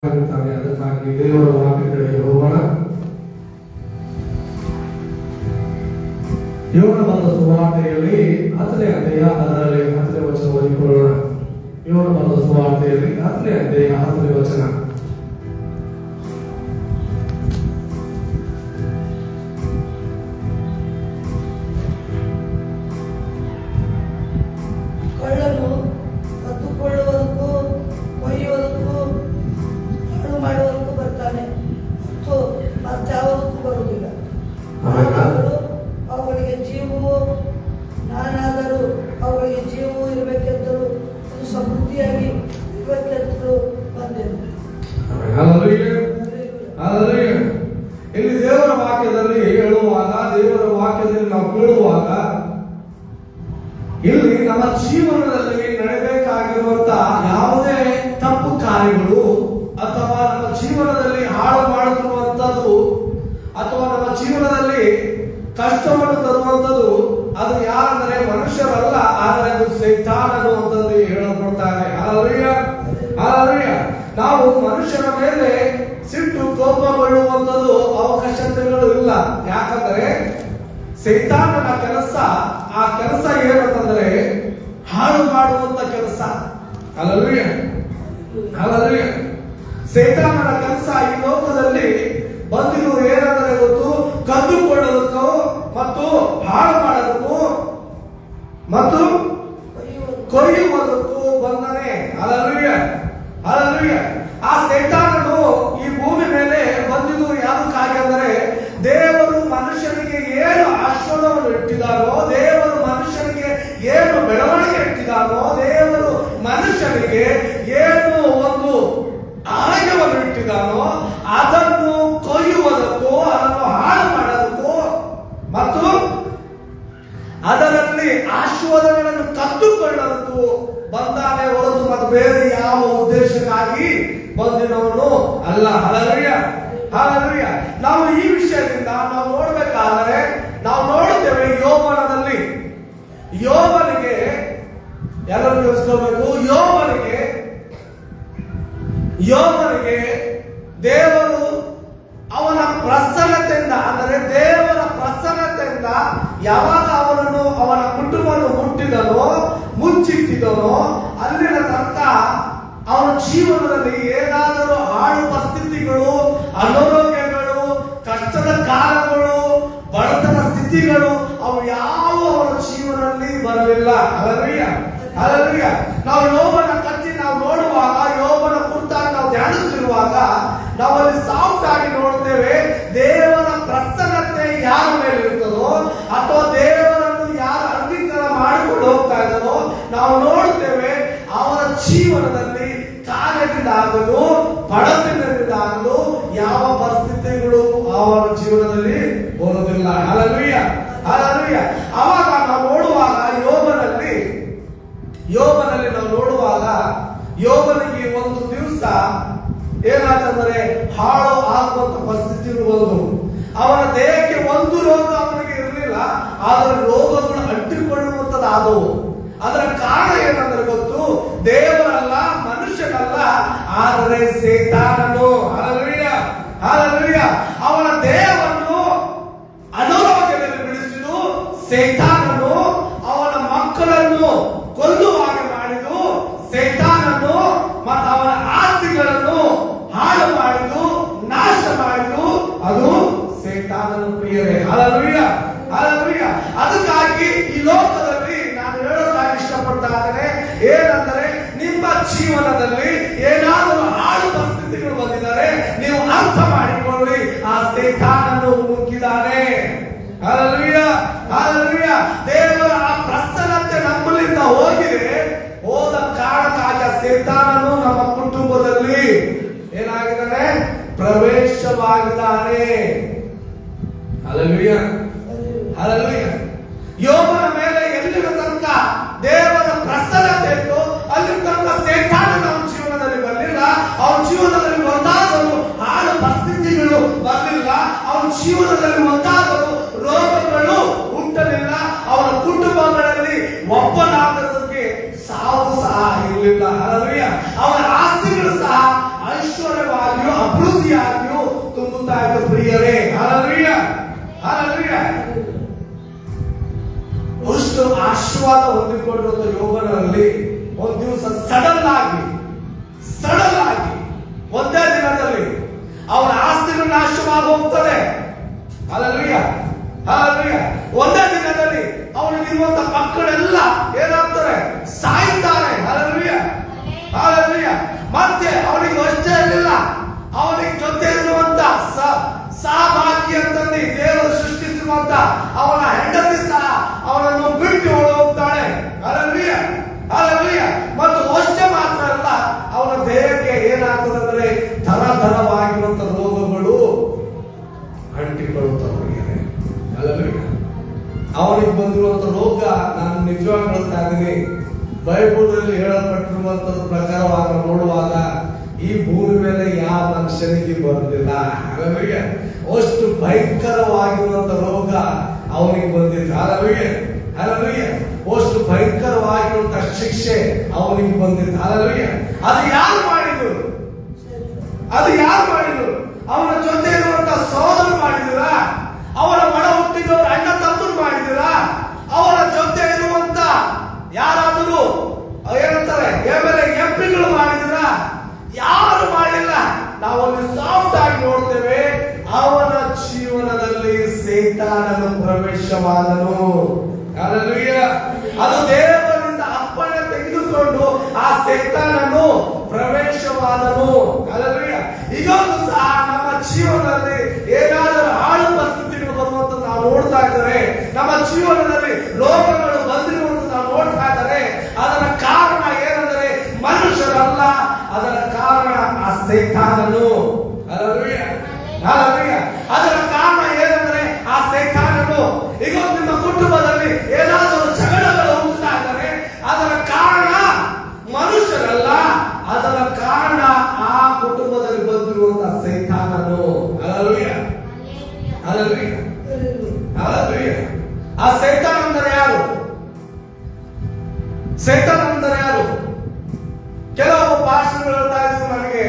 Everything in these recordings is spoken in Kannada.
ಆಗುತ್ತಾನೆ. ಅದಕ್ಕಾಗಿ ದೇವರ ವಾಕ್ಯಗಳಿಗೆ ಹೋಗೋಣ. ಯೋನ ಬಂದ ಸುವಾರ್ತೆಯಲ್ಲಿ 10ನೇ ಅಧ್ಯಾಯ ಅದರಲ್ಲಿ 10ನೇ ವಚನ ಓದಿಕೊಳ್ಳೋಣ. ಯೋನ ಬಂದ ಸುವಾರ್ತೆಯಲ್ಲಿ 10ನೇ ಅಧ್ಯಾಯ 10ನೇ ವಚನ. ಕಳ್ಳನು ಕದ್ದುಕೊಳ್ಳುವುದಕ್ಕೂ ಕೊಯ್ಯುವುದಕ್ಕೂ ಹಾಳು ಮಾಡುವುದಕ್ಕೂ ಬರ್ತಾನೆ ಮತ್ತು ಮತ್ತಾವುದಕ್ಕೂ ಬರುವುದಿಲ್ಲ. ಅವುಗಳಿಗೆ ಜೀವವು ನಾನಾದರೂ ಅವುಗಳಿಗೆ ಜೀವವು ಇರಬೇಕೆಂದರೂ ಅದು ಸಮೃದ್ಧಿಯಾಗಿ ಇರಬೇಕೆಂತಲೂ ಬಂದೆನು. ಇಲ್ಲಿ ದೇವರ ವಾಕ್ಯದಲ್ಲಿ ಹೇಳುವಾಗ, ದೇವರ ವಾಕ್ಯದಲ್ಲಿ ನಾವು ಕೇಳುವಾಗ, ಇಲ್ಲಿ ನಮ್ಮ ಜೀವನದಲ್ಲಿ ನಡೆಯಬೇಕಾಗಿರುವಂತಹ ಯಾವುದೇ ತಪ್ಪು ಕಾರ್ಯಗಳು ಅಥವಾ ನಮ್ಮ ಜೀವನದಲ್ಲಿ ಹಾಳು ಮಾಡುತ್ತಿರುವಂತದ್ದು ಅಥವಾ ನಮ್ಮ ಜೀವನದಲ್ಲಿ ಕಷ್ಟವನ್ನು ತರುವಂತದ್ದು ಅದು ಯಾರಂದರೆ ಮನುಷ್ಯರಲ್ಲ, ಆದರೆ ಅದು ಸೈತಾನನು ಅಂತಂದು ಹೇಳಲ್ಪಡ್ತಾರೆ. ಹಲ್ಲೆಲೂಯಾ. ನಾವು ಮನುಷ್ಯರ ಮೇಲೆ ಸಿಟ್ಟು ಕೋಪಗೊಳ್ಳುವಂತದ್ದು ಅವಕಾಶಗಳು ಇಲ್ಲ. ಯಾಕಂದ್ರೆ ಸೈತಾನನ ಕೆಲಸ, ಆ ಕೆಲಸ ಏನಂತಂದ್ರೆ ಹಾಳು ಮಾಡುವಂತ ಕೆಲಸ. ಹಲ್ಲೆಲೂಯಾ. ಸೈತಾನನ ಕೆಲಸ ಈ ಲೋಕದಲ್ಲಿ ಬಂದಿರುವುದು ಏನಂದರೆ ಗೊತ್ತು, ಕದ್ದುಕೊಳ್ಳೋದಕ್ಕೂ ಮತ್ತು ಹಾಳು ಮಾಡೋದಕ್ಕೂ ಮತ್ತು ಕೊಯ್ಯುವುದಕ್ಕೂ ಬಂದನೆ. ಹಲ್ಲೆಲೂಯಾ. ಆ ಸೈತಾನನು ಈ ಭೂಮಿ ಮೇಲೆ ಬಂದಿದ್ದು ಯಾವುದಕ್ಕಾಗಿ ಅಂದರೆ ದೇವರು ಮನುಷ್ಯನಿಗೆ ಏನು ಆಶೀರ್ವಾದವನ್ನು ಇಟ್ಟಿದ್ದಾನೋ, ದೇವರು ಮನುಷ್ಯನಿಗೆ ಏನು ಬೆಳವಣಿಗೆ ಇಟ್ಟಿದ್ದಾನೋ, ದೇವರು ಮನುಷ್ಯನಿಗೆ ಏನು ಒಂದು ಆರೋಗ್ಯವನ್ನು ಇಟ್ಟಿದ್ದಾನೋ ಅದನ್ನು ಕೊಯ್ಯುವುದಕ್ಕೂ ಅದನ್ನು ಹಾಳು ಮಾಡೋದಕ್ಕೂ ಮತ್ತು ಅದರಲ್ಲಿ ಆಶೀರ್ವಾದಗಳನ್ನು ಕದ್ದುಕೊಳ್ಳೋದಕ್ಕೂ ಬಂದಾನೆ ಹೊರತು ಮತ್ತು ಬೇರೆ ಯಾವ ಉದ್ದೇಶಕ್ಕಾಗಿ ಬಂದಿನವನು ಅಲ್ಲ. ಹಲ್ಲೆಲೂಯಾ. ನಾವು ಈ ವಿಷಯದಿಂದ ನಾವು ನೋಡ್ಬೇಕಾದರೆ ನಾವು ನೋಡುತ್ತೇವೆ, ಯೋಬನಿಗೆ ಎಲ್ಲರೂ ತಿಳಿಸ್ಕೋಬೇಕು, ಯೋಬನಿಗೆ ದೇವರು ಅವನ ಪ್ರಸನ್ನತೆಯಿಂದ, ಅಂದರೆ ದೇವರ ಪ್ರಸನ್ನತೆಯಿಂದ ಯಾವಾಗ ಅವನನ್ನು ಅವನ ಕುಟುಂಬವನ್ನು ಮುಚ್ಚಿಟ್ಟಿದನೋ ಅಲ್ಲಿನ ತನಕ ಅವನ ಜೀವನದಲ್ಲಿ ಏನಾದರೂ ಹಾಳು ಪರಿಸ್ಥಿತಿಗಳು, ಅನಾರೋಗ್ಯಗಳು, ಕಷ್ಟದ ಕಾಲಗಳು, ಬಡತನ ಸ್ಥಿತಿಗಳು ಅವು ಯಾವ ಅವನ ಜೀವನದಲ್ಲಿ ಬರಲಿಲ್ಲ. ಹಲ್ಲೆಲೂಯಾ. ನಾವು ಯೋಬನ ಕತ್ತಿ ನಾವು ನೋಡುವಾಗ, ಯೋಬನ ಕುರಿತಾಗಿ ನಾವು ಧ್ಯಾನಿಸುತ್ತಿರುವಾಗ ನಾವಲ್ಲಿ ಸಾಫ್ಟ್ ಆಗಿ ನೋಡ್ತೇವೆ. ದೇವರ ಪ್ರಸನ್ನತೆ ಯಾರ ಮೇಲೆ ಇರ್ತದೋ ಅಥವಾ ದೇವರನ್ನು ಯಾರು ಅಂಗೀಕಾರ ಮಾಡಿಕೊಂಡು ಹೋಗ್ತಾ ಇದ್ದಾರೋ ನಾವು ನೋಡ್ತೇವೆ, ಅವರ ಜೀವನದಲ್ಲಿ ಕಾರ್ಯದಿಂದಾಗಲು ಬಡತನದಿಂದಾಗಲು ಯಾವ ಪರಿಸ್ಥಿತಿಗಳು ಅವರ ಜೀವನದಲ್ಲಿ ಬರುವುದಿಲ್ಲ. ಹಲ್ಲೆಲೂಯಾ. ಅವಾಗ ನಾವು ನೋಡುವಾಗ ಯೋಬನಲ್ಲಿ ನಾವು ನೋಡುವಾಗ ಯೋಬನಿಗೆ ಒಂದು ದಿವಸ ಏನಾಯ್ತಂದ್ರೆ ಹಾಳು ಆಗುವಂತ ಪರಿಸ್ಥಿತಿಗಳು ಬಂದು ಅವನ ದೇಹಕ್ಕೆ ಒಂದು ರೋಗ ಅವನಿಗೆ ಇರಲಿಲ್ಲ, ಆದರೆ ರೋಗಗಳು ಅಂಟಿಕೊಳ್ಳುವಂತದ್ದಾದವು. ಅದರ ಕಾರಣ ಏನಂದ್ರೆ ಗೊತ್ತು, ದೇವರಲ್ಲ, ಮನುಷ್ಯನಲ್ಲ, ಆದರೆ ಸೈತಾನನು. ಹಲ್ಲೆಲೂಯಾ. ಅವನ ದೇಹವನ್ನು ಅನಾರೋಗ್ಯದಲ್ಲಿ ಬಿಡಿಸಿದು ಸೈತಾನನು. ಅವನ ಮಕ್ಕಳನ್ನು ಕೊಲ್ಲುವ ಹಾಗೆ ಮಾಡಿದು ಸೈತಾನನು. ಮತ್ತು ಅವನ ಆಸ್ತಿಗಳನ್ನು ಹಾಳು ಮಾಡಿದು, ನಾಶ ಮಾಡಿದು ಅದು ಸೈತಾನನು. ಪ್ರಿಯರೇ, ಹಲ್ಲೆಲೂಯಾ. ಅದಕ್ಕಾಗಿ ಈ ಲೋಕದಲ್ಲಿ ನಾನು ಹೇಳೋದಾಗಿ ಇಷ್ಟಪಡ್ತಾ ಇದ್ದೇನೆ ಏನಂದರೆ, ನಿಮ್ಮ ಜೀವನದಲ್ಲಿ ಏನಾದರೂ ಹಾಳು ಪರಿಸ್ಥಿತಿಗಳು ಬಂದಿದ್ದಾರೆ, ನೀವು ಅರ್ಥ ಮಾಡಿಕೊಳ್ಳಿ, ಆ ಸೈತಾನನು ಮುಗಿದಾನೆ. ಹಲ್ಲೆಲೂಯಾ. ದೇವರ ಆ ಪ್ರಸನ್ನತೆ ನಮ್ಮಲ್ಲಿಂದ ಹೋದ ಕಾರಣಕ್ಕಾಗಿ ಸೈತಾನನು ನಮ್ಮ ಕುಟುಂಬದಲ್ಲಿ ಏನಾಗಿದ್ದಾನೆ, ಪ್ರವೇಶವಾಗಿದ್ದಾನೆ. ಹಲ್ಲೆಲೂಯಾ. ಯೋಬನ ಮೇಲೆ ಎಲ್ಲಿನ ತನಕ ದೇವರ ಪ್ರಸನ್ನತೆ ಇತ್ತು ಅಲ್ಲಿ ತನಕ ಸೈತಾನನ ಅವನ ಜೀವನದಲ್ಲಿ ಬರಲಿಲ್ಲ. ಅವನ ಜೀವನದಲ್ಲಿ ಒಂದಾದರೂ ಹಾಳು ಪರಿಸ್ಥಿತಿಗಳು ಬರಲಿಲ್ಲ. ಅವನ ಜೀವನದಲ್ಲಿ ಒಂದಾದರೂ ರೋಗಗಳು ಹುಟ್ಟಲಿಲ್ಲ. ಅವನ ಕುಟುಂಬಗಳಲ್ಲಿ ಒಬ್ಬನಾದದಕ್ಕೆ ಸಾವು ಸಹ ಇರಲಿಲ್ಲ. ಹಲ್ಲೆಲೂಯಾ. ಅವನ ಆಸ್ತಿಗಳು ಸಹ ಐಶ್ವರ್ಯ ಸಮೃದ್ಧಿಯಾಗಿಯೂ ತುಂಬುತ್ತಾ ಇದ್ದ ಪ್ರಿಯರೇ. Hallelujah, hallelujah. ಅಷ್ಟು ಆಶೀರ್ವಾದ ಹೊಂದಿಕೊಂಡಿರುವ ಯೋಗನಲ್ಲಿ ಒಂದು ದಿವಸ ಸಡನ್ ಆಗಿ ಒಂದೇ ದಿನದಲ್ಲಿ ಅವನ ಆಸ್ತಿಗಳು ನಾಶವಾಗಿ ಹೋಗ್ತದೆ. Hallelujah, hallelujah. ಒಂದೇ ದಿನದಲ್ಲಿ ಅವನಿಗಿರುವಂತ ಮಕ್ಕಳೆಲ್ಲ ಏನಾಗ್ತಾರೆ? ಸಾಯ್ತಾರೆ. Hallelujah, hallelujah. ಮತ್ತೆ ಅವನಿಗೆ ಅಷ್ಟೇ ಇರಲಿಲ್ಲ, ಅವನಿಗೆ ಜೊತೆ ಇರುವಂತ ಸಹಭಾಗಿ ಅಂತಂದು ದೇವರು ಸೃಷ್ಟಿಸಿರುವಂತ ಅವನ ಹೆಂಡತಿ ಸಹ ಅವನನ್ನು ಬಿಟ್ಟು ಹೋಗ್ತಾಳೆ. Hallelujah, hallelujah. ಮತ್ತು ಅಷ್ಟೇ ಮಾತ್ರ ಅಲ್ಲ, ಅವನ ದೇಹಕ್ಕೆ ಏನಾಗ್ತದಂದ್ರೆ ತರತರವಾಗಿರುವಂತ ರೋಗಗಳು ಅಂಟಿಕೊಳ್ಳುತ್ತವೆ. ಹಲ್ಲೆಲೂಯಾ. ಅವನಿಗೆ ಬಂದಿರುವಂತ ರೋಗ, ನಾನು ನಿಜವಾಗಿ ಹೇಳ್ತಾ ಇದ್ದೀನಿ, ಬೈಬಲ್ನಲ್ಲಿ ಹೇಳಲ್ಪಟ್ಟಿರುವಂತದ ಪ್ರಕಾರವಾಗಿ ನೋಡುವಾಗ ಈ ಭೂಮಿ ಮೇಲೆ ಯಾವ ಮನುಷ್ಯನಿಗೆ ಬರಲಿಲ್ಲ. ಹಲ್ಲೆಲೂಯಾ. ಅಷ್ಟು ಭಯಂಕರವಾಗಿರುವಂತ ರೋಗ ಅವನಿಗೆ ಬಂದಿತ್ತು. Hallelujah, hallelujah. ಅಷ್ಟು ಭಯಂಕರವಾಗಿರುವಂತ ಶಿಕ್ಷೆ ಅವನಿಗೆ ಬಂದಿತ್ತು. ಹಲ್ಲೆಲೂಯಾ. ಅದು ಯಾರು ಮಾಡಿದ್ರು? ಅವನ ಜೊತೆ ಇರುವಂತ ಸಹೋದರ ಮಾಡಿದಿರ? ಅವರ ಒಡ ಹುಟ್ಟಿದವರು ಅಣ್ಣ ತಮ್ಮರು ಮಾಡಿದಿರ? ಅವರ ಜೊತೆ ಇರುವಂತ ಯಾರಾದರೂ ಏನಂತಾರೆ ಎಂಪಿಗಳು ಮಾಡಿದಿರ? ಯಾರು ಮಾಡಲಿಲ್ಲ. ನಾವಲ್ಲಿ ಸಾಫ್ಟ್ ಆಗಿ ನೋಡ್ತೇವೆ, ಅವನ ಜೀವನದಲ್ಲಿ ಸೈತಾನನು ಪ್ರವೇಶವಾದನು. ಹಲ್ಲೆಲೂಯಾ. ಅದು ದೇವರಿಂದ ಅಪ್ಪಣೆ ತೆಗೆದುಕೊಂಡು ಆ ಸೈತಾನನು ಪ್ರವೇಶವಾದನು. ಹಲ್ಲೆಲೂಯಾ. ಇವತ್ತು ಸಹ ನಮ್ಮ ಜೀವನದಲ್ಲಿ ಏನಾದರೂ ಹಾಳು ಪರಿಸ್ಥಿತಿಗಳು ಬರುವಂತ ನಾವು ನೋಡ್ತಾ ಇದ್ದಾರೆ, ನಮ್ಮ ಜೀವನದಲ್ಲಿ ರೋಗಗಳು ಬಂದಿರುವಂತ ನಾವು ನೋಡ್ತಾ ಇದ್ದಾರೆ. ಅದರ ಕಾರಣ ಏನಂದರೆ ಮನುಷ್ಯರಲ್ಲ, ಅದರ ಕಾರಣ ಆ ಸೈತಾನನು. Hallelujah, hallelujah. ಅದರ ಕಾರಣ ಏನಂದ್ರೆ ಆ ಸೈತಾನನು. ಈಗ ನಿಮ್ಮ ಕುಟುಂಬದಲ್ಲಿ ಏನಾದರೂ ಜಗಳಗಳು ಹೋಗ್ತಾ ಇದ್ದಾರೆ, ಅದರ ಕಾರಣ ಮನುಷ್ಯರಲ್ಲ, ಅದರ ಕಾರಣ ಆ ಕುಟುಂಬದಲ್ಲಿ ಬಂದಿರುವಂತಹ ಸೈತಾನನು. Hallelujah, hallelujah, hallelujah. ಆ ಸೈತಾನ ಅಂದರೆ ಯಾರು? ಸೈತಾನ ಅಂದರೆ ಯಾರು? ಕೆಲವೊಬ್ಬ ಪಾಸ್ಟರ್ಗಳು ಹೇಳ್ತಾ ಇದ್ರು ನನಗೆ,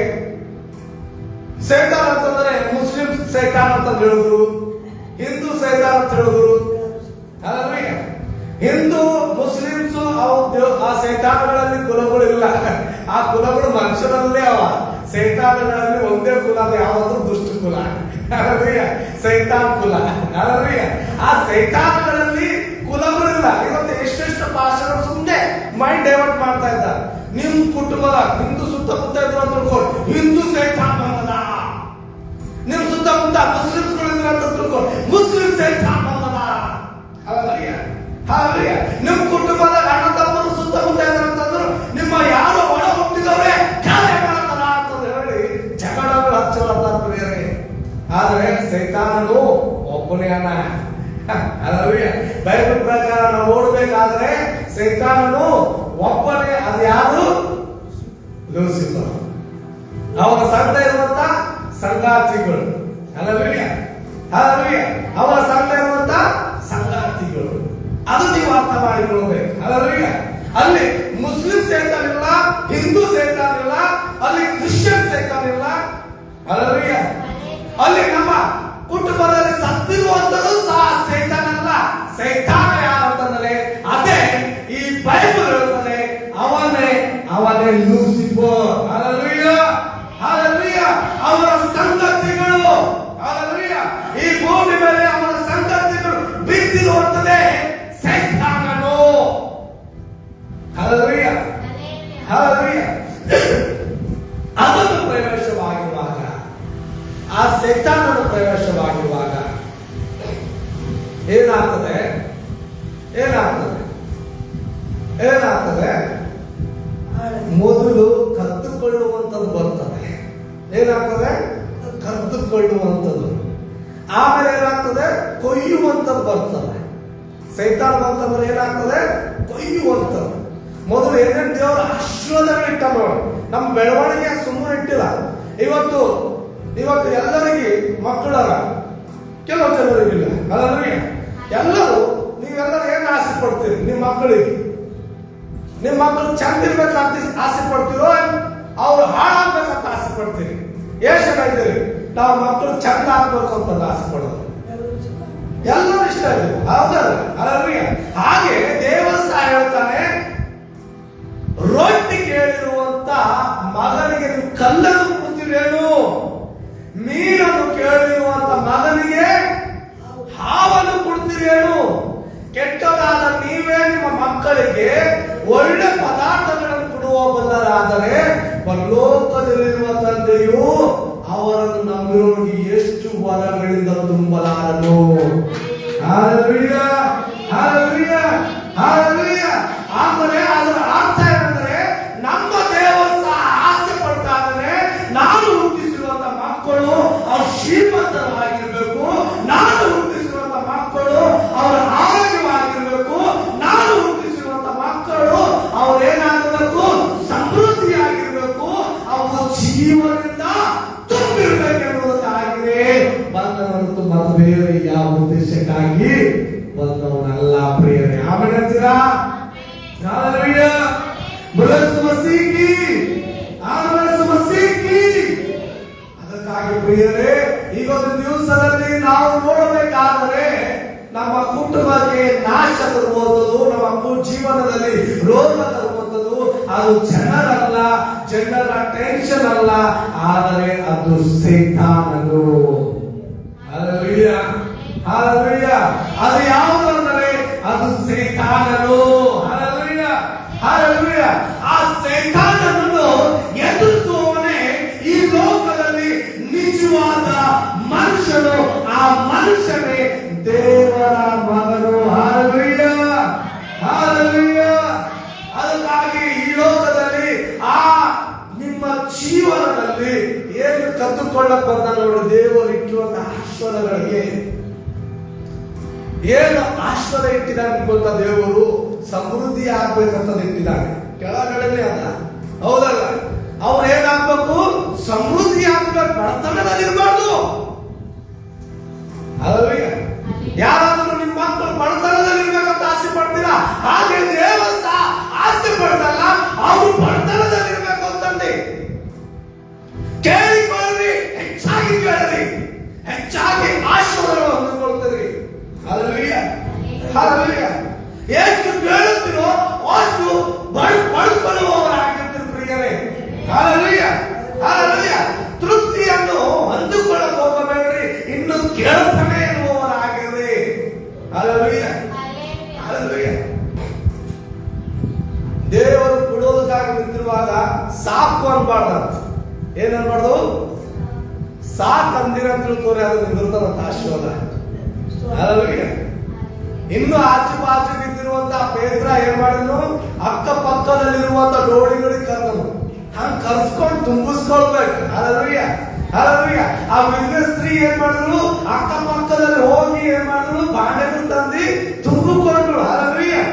ಸೈತಾನ್ ಅಂತಂದ್ರೆ ಮುಸ್ಲಿಂ ಸೈತಾನ್ ಅಂತ ಹೇಳಿದ್ರು, ಹಿಂದೂ ಸೈತಾನ್ ಅಂತ ಹೇಳಿದ್ರು. ಹಲ್ಲೆಲೂಯಾ. ಹಿಂದೂ ಮುಸ್ಲಿಮ್ಸ್ ಆ ಸೈತಾನಗಳಲ್ಲಿ ಕುಲಗಳಿಲ್ಲ. ಆ ಕುಲಗಳು ಮನುಷ್ಯರಲ್ಲೇ ಅವ. ಸೈತಾನಗಳಲ್ಲಿ ಒಂದೇ ಕುಲ, ಯಾವಾದ್ರೂ ದುಷ್ಟ ಕುಲ. ಹಲ್ಲೆಲೂಯಾ, ಸೈತಾನ್ ಕುಲ. ಹಲ್ಲೆಲೂಯಾ. ಆ ಸೈತಾನಗಳಲ್ಲಿ ಕುಲಗಳಿಲ್ಲ. ಇವತ್ತು ಎಷ್ಟೆಷ್ಟು ಭಾಷೆಗಳು ಸುಮ್ಮನೆ ಮೈಂಡ್ ಡೈವರ್ಟ್ ಮಾಡ್ತಾ ಇದ್ದಾರೆ. ನಿಮ್ ಕುಟುಂಬದ ಹಿಂದೂ ಸುತ್ತಮುತ್ತ ಇದ್ರು ಅಂತ ತಿಳ್ಕೊಂಡು ಹಿಂದೂ ಸೈತಾನ್ ಬಂದದ, ನಿಮ್ ಸುತ್ತಮುತ್ತ ಮುಸ್ಲಿಮ್ಸ್ಗಳು ಇದ್ರು ಅಂತ ತಿಳ್ಕೊಂಡು ಮುಸ್ಲಿಂ ಸೈತಾನ್ ಬಂದದ. Hallelujah, hallelujah. ನಿಮ್ ಕುಟುಂಬದ ಅಣ್ಣ ತಮ್ಮರು ಸುತ್ತಮುತ್ತ ಇದ್ರು ಅಂತಂದ್ರು ನಿಮ್ಮ ಯಾರೋ ಒಳ ಹುಟ್ಟಿದವರೇ ಕಾರ್ಯ ಮಾಡತಾರ ಅಂತ ಹೇಳಿ ಜಗಳಗಳು ಹಚ್ಚಲಾರ ಪ್ರಿಯರೇ. ಆದ್ರೆ ಸೈತಾನನು ಒಬ್ಬನೇ ಅನ್ನ. ಹಲ್ಲೆಲೂಯಾ. ಬೈಬಲ್ ಪ್ರಕಾರ ನಾವು ನೋಡ್ಬೇಕಾದ್ರೆ ಸೈತಾನನು ಒಬ್ಬನೇ. ಅದು ಯಾರು? ಲೂಸಿಫರ್. ಅವನ ಸಂಘ ಇರುವಂತ ಸಂಗಾತಿಗಳು. Hallelujah, hallelujah. ಅವನ ಸಂಘ ಇರುವಂತ ಸಂಗಾತಿಗಳು. ಅದು ನೀವು ಅರ್ಥ ಮಾಡಿಕೊಳ್ಳಬೇಕು. ಹಲ್ಲೆಲೂಯಾ. ಅಲ್ಲಿ ಮುಸ್ಲಿಂ ಸೈತಾನ್ ಇಲ್ಲ, ಹಿಂದೂ ಸೈತಾನ್ ಇಲ್ಲ, ಅಲ್ಲಿ ಕ್ರಿಶ್ಚಿಯನ್ ಸೈತಾನ್ ಇಲ್ಲ. ಹಲ್ಲೆಲೂಯಾ. ಅಲ್ಲಿ ನಮ್ಮ ಕುಟುಂಬದಲ್ಲಿ ಸತ್ತಿರುವಂತದ್ದು ಸಹ ಸೈತಾನ್ ಅಲ್ಲ. ಸೈತಾನ ಯಾರಂತಂದ್ರೆ ಅದೇ ಈ ಬೈಬಲ್ ಹೇಳ್ತದೆ, ಅವನೇ ಲೂಸಿಫರ್. Hallelujah, hallelujah. ಅವರ ಸಂಗತಿಗಳು, ಹಲ್ಲೆಲೂಯಾ, ಈ ಭೂಮಿ ಮೇಲೆ ಅವರ ಸಂಗತಿಗಳು ಬಿದ್ದಿರುವಂತದೇ ಸೈತಾನನು. Hallelujah, hallelujah. ಅದನ್ನು ಪ್ರವೇಶವಾಗಿರುವಾಗ, ಆ ಸೈತಾನನು ಪ್ರವೇಶವಾಗಿರುವಾಗ ಏನಾಗ್ತದೆ? ಮೊದಲು ಕದ್ದುಕೊಳ್ಳುವಂಥದ್ದು ಬರ್ತದೆ. ಏನಾಗ್ತದೆ? ಕದ್ದುಕೊಳ್ಳುವಂಥದ್ದು. ಆಮೇಲೆ ಏನಾಗ್ತದೆ? ಕೊಯ್ಯುವಂಥದ್ದು ಬರ್ತದೆ. ಸೈತಾನ ಬಂತಂದ್ರೆ ಏನಾಗ್ತದೆ? ಕೊಯ್ಯುವಂಥದ್ದು. ಮೊದಲು ಏನೇನು ದೇವರು ಆಶೀರ್ವಾದಗಳು ಇಟ್ಟ ನೋಡಿ, ನಮ್ಮ ಬೆಳವಣಿಗೆ ಸುಮ್ಮನೆ ಇಟ್ಟಿಲ್ಲ. ಇವತ್ತು ಎಲ್ಲರಿಗೆ ಮಕ್ಕಳರ, ಕೆಲವು ಜನರಿಗಿಲ್ಲ. ಹಲ್ಲೆಲೂಯಾ. ಎಲ್ಲರೂ ನೀವೆಲ್ಲರೂ ಏನು ಆಸೆ ಪಡ್ತೀರಿ? ನಿಮ್ಮ ಮಕ್ಕಳಿಗೆ, ನಿಮ್ಮ ಮಕ್ಕಳು ಚಂದ ಇರ್ಬೇಕಂತ ಆಸೆ ಪಡ್ತೀರೋ, ಅವ್ರು ಹಾಳಾಗ್ಬೇಕಂತ ಆಸೆ ಪಡ್ತೀರಿ? ಎಷ್ಟು ಜನ ಇದ್ದೀರಿ ನಾವು ಮಕ್ಕಳು ಚಂದ ಆಗ್ಬೇಕು ಅಂತ ಆಸೆ ಪಡೋದು? ಎಲ್ಲರೂ ಇಷ್ಟ ಇದೆ, ಹೌದಲ್ಲ? ಅಲ್ವೇ? ಹಾಗೆ ದೇವರು ಸಹ ಹೇಳ್ತಾನೆ, ರೊಟ್ಟಿ ಕೇಳಿರುವಂತ ಮಗನಿಗೆ ನೀವು ಕಲ್ಲನ್ನು ಕೊಡ್ತೀರೇನು, ಮೀನನ್ನು ಕೇಳಿರುವಂತ ಮಗನಿಗೆ ಹಾವನ್ನು ಕೊಡ್ತೀರೇನು? ಕೆಟ್ಟದಾದ ನೀವೇ ನಿಮ್ಮ ಮಕ್ಕಳಿಗೆ ಒಳ್ಳೆ ಪದಾರ್ಥಗಳನ್ನು ಕೊಡುವ ಬಲ್ಲರಾದರೆ ಪರಲೋಕದಲ್ಲಿರುವ ತಂದೆಯು ಅವರನ್ನು ನಂಬಿರೋರಿಗೆ ಎಷ್ಟು ವರಗಳಿಂದ ತುಂಬಲಾರನು. Hallelujah, hallelujah, hallelujah. ಆದರೆ ಅದರ ಅರ್ಥ ಏನಂದ್ರೆ, ನಮ್ಮ ದೇವರು ಸಹ ಆಸೆ ಪಡ್ತಾ ಇದ್ದಾನೆ, ನಾನು ಹುಟ್ಟಿಸಿರುವಂತ ಮಕ್ಕಳು ಅವ್ರು ಶ್ರೀಮಂತರಾಗಿರ್ಬೇಕು, ನಾನು ಹುಟ್ಟಿಸಿರುವಂತ ಮಕ್ಕಳು ಅವರು ಆರೋಗ್ಯವಾಗಿರ್ಬೇಕು, ನಾನು ಹುಟ್ಟಿಸಿರುವಂತ ಮಕ್ಕಳು ಅವ್ರೇನಾಗಬೇಕು, ಸಮೃದ್ಧಿಯಾಗಿರ್ಬೇಕು, ಅವರು ಜೀವನದಿಂದ ತುಂಬಿರ್ಬೇಕೆನ್ನುವುದಕ್ಕಾಗಿದೆ ಬಂದವನು. ಮತ್ತು ಬೇರೆ ಯಾವ ಉದ್ದೇಶಕ್ಕಾಗಿ ಬಂದವನಲ್ಲ ಪ್ರಿಯರೇ. ಆಮೇಲೆ ಅಂತೀರಾ? ಹಾಲೆಲೂಯಾ, ಬಲಸು ಮಸೀಕಿ, ಆನವಸು ಮಸೀಕಿ. ಅದಕ್ಕಾಗಿ ಪ್ರಿಯರೇ, ಈಗೊಂದು ದಿವಸದಲ್ಲಿ ನಾವು ನೋಡಬೇಕಾದರೆ ನಮ್ಮ ಕುಟುಂಬಕ್ಕೆ ನಾಶ ತರುವಂಥದ್ದು, ನಮ್ಮ ಜೀವನದಲ್ಲಿ ರೋಗ ತರುವಂಥದ್ದು ಅದು ಜನರಲ್ಲ, ಜನರ ಟೆನ್ಷನ್ ಅಲ್ಲ, ಆದರೆ ಅದು ಸೈತಾನನು. Hallelujah, hallelujah. ಅದು ಯಾವುದು ಅಂದರೆ ಅದು ಸೈತಾನನು. Hallelujah, hallelujah. ಆ ಸೈತಾನನನ್ನು ಎದುರಿಸುವವನೇ ಈ ಲೋಕದಲ್ಲಿ ನಿಜವಾದ ಮನುಷ್ಯನು, ಆ ಮನುಷ್ಯನೇ ದೇವರ ಮಗನು. Hallelujah, hallelujah. ಅದಕ್ಕಾಗಿ ಈ ಲೋಕದಲ್ಲಿ ಆ ನಿಮ್ಮ ಜೀವನದಲ್ಲಿ ಏನು ಕದ್ದುಕೊಳ್ಳಕ್ ಬಂದ ನೋಡಿ, ದೇವರು ಇಟ್ಟಿರುವಂತಹ ಆಶೀರ್ವಾದಗಳಿಗೆ ಏನು ಆಶೀರ್ವಾದ ಇಟ್ಟಿದ್ದಾನೆ ಗೊತ್ತಾ? ದೇವರು ಸಮೃದ್ಧಿ ಆಗ್ಬೇಕಂತ ಇಟ್ಟಿದ್ದಾನೆ, ಕೆಳಗಡೆ ಅಲ್ಲ, ಹೌದಲ್ಲ? ಅವ್ರು ಏನಾಗ್ಬೇಕು? ಸಮೃದ್ಧಿ ಆಗ್ಬೇಕು, ಬಡತನದಲ್ಲಿರ್ಬಾರ್ದು. ಅಲ್ಲವೇ? ಯಾರಾದ್ರೂ ನಿಮ್ಮ ಮಕ್ಕಳು ಬಡತನದಲ್ಲಿರ್ಬೇಕಂತ ಆಸೆ ಪಡ್ತೀರಾ? ಹಾಗೆ ದೇವರು ಸಹ ಆಸೆ ಪಡ್ತಲ್ಲ, ಅವರು ಬಡತನದಲ್ಲಿರ್ಬೇಕು ಅಂತಂದು ಕೇಳಿಕೊಳ್ಳ್ರಿ, ಹೆಚ್ಚಾಗಿ ಕೇಳ್ರಿ, ಹೆಚ್ಚಾಗಿ ಆಶೀರ್ವಾದಗಳು ಹೊಂದಿಕೊಳ್ತೀರಿ. Hallelujah, hallelujah. ಎಷ್ಟು ಕೇಳುತ್ತೀರೋ ಅಷ್ಟು ಪಡ್ಕೊಳ್ಳುವವರಾಗಿರ್ತೀರಿ ಪ್ರಿಯರೇ. Hallelujah, hallelujah. ತೃಪ್ತಿಯನ್ನು ಹೊಂದಿಕೊಳ್ಳಕ್ಕೆ ಹೋಗಬೇಡ್ರಿ, ಇನ್ನು ಕೇಳ್ತಾನೆ ಇರುವವರಾಗಿರ್ರಿ. Hallelujah, hallelujah. ದೇವರು ಕೊಡೋದಕ್ಕಾಗಿ ನಿಂತಿರುವಾಗ ಸಾಕು ಅನ್ಬಾರ್ದಂತ. ಏನನ್ಬಾರ್ದು? ಸಾಕು ಅಂದಿರ ತಿಳ್ಕೋರಿ, ಅದು ನಿಂದಿರ್ತಾರಂತ ಆಶೀರ್ವಾದ. ಹಾಲೆಲೂಯಾ. ಇನ್ನು ಆಚು ಬಾಚು ಬಿದ್ದಿರುವಂತಹ ಪೇತ್ರ ಏನ್ ಮಾಡಿದ್ರು? ಅಕ್ಕಪಕ್ಕದಲ್ಲಿರುವಂತ ಡೋಳಿಗಳಿಗೆ ಕರೆದನು. ಹಂಗ ಕರ್ಸ್ಕೊಂಡು ತುಂಬಿಸ್ಕೊಳ್ಬೇಕು. Hallelujah, hallelujah. ಆ ಬಿಸ್ನೆಸ್ ಸ್ತ್ರೀ ಏನ್ ಮಾಡಿದ್ರು? ಅಕ್ಕಪಕ್ಕದಲ್ಲಿ ಹೋಗಿ ಏನ್ ಮಾಡಿದ್ರು? ಬಾಂಡೆಗಳು ತಂದು ತುಂಬಿಕೊಂಡ್ರು. Hallelujah,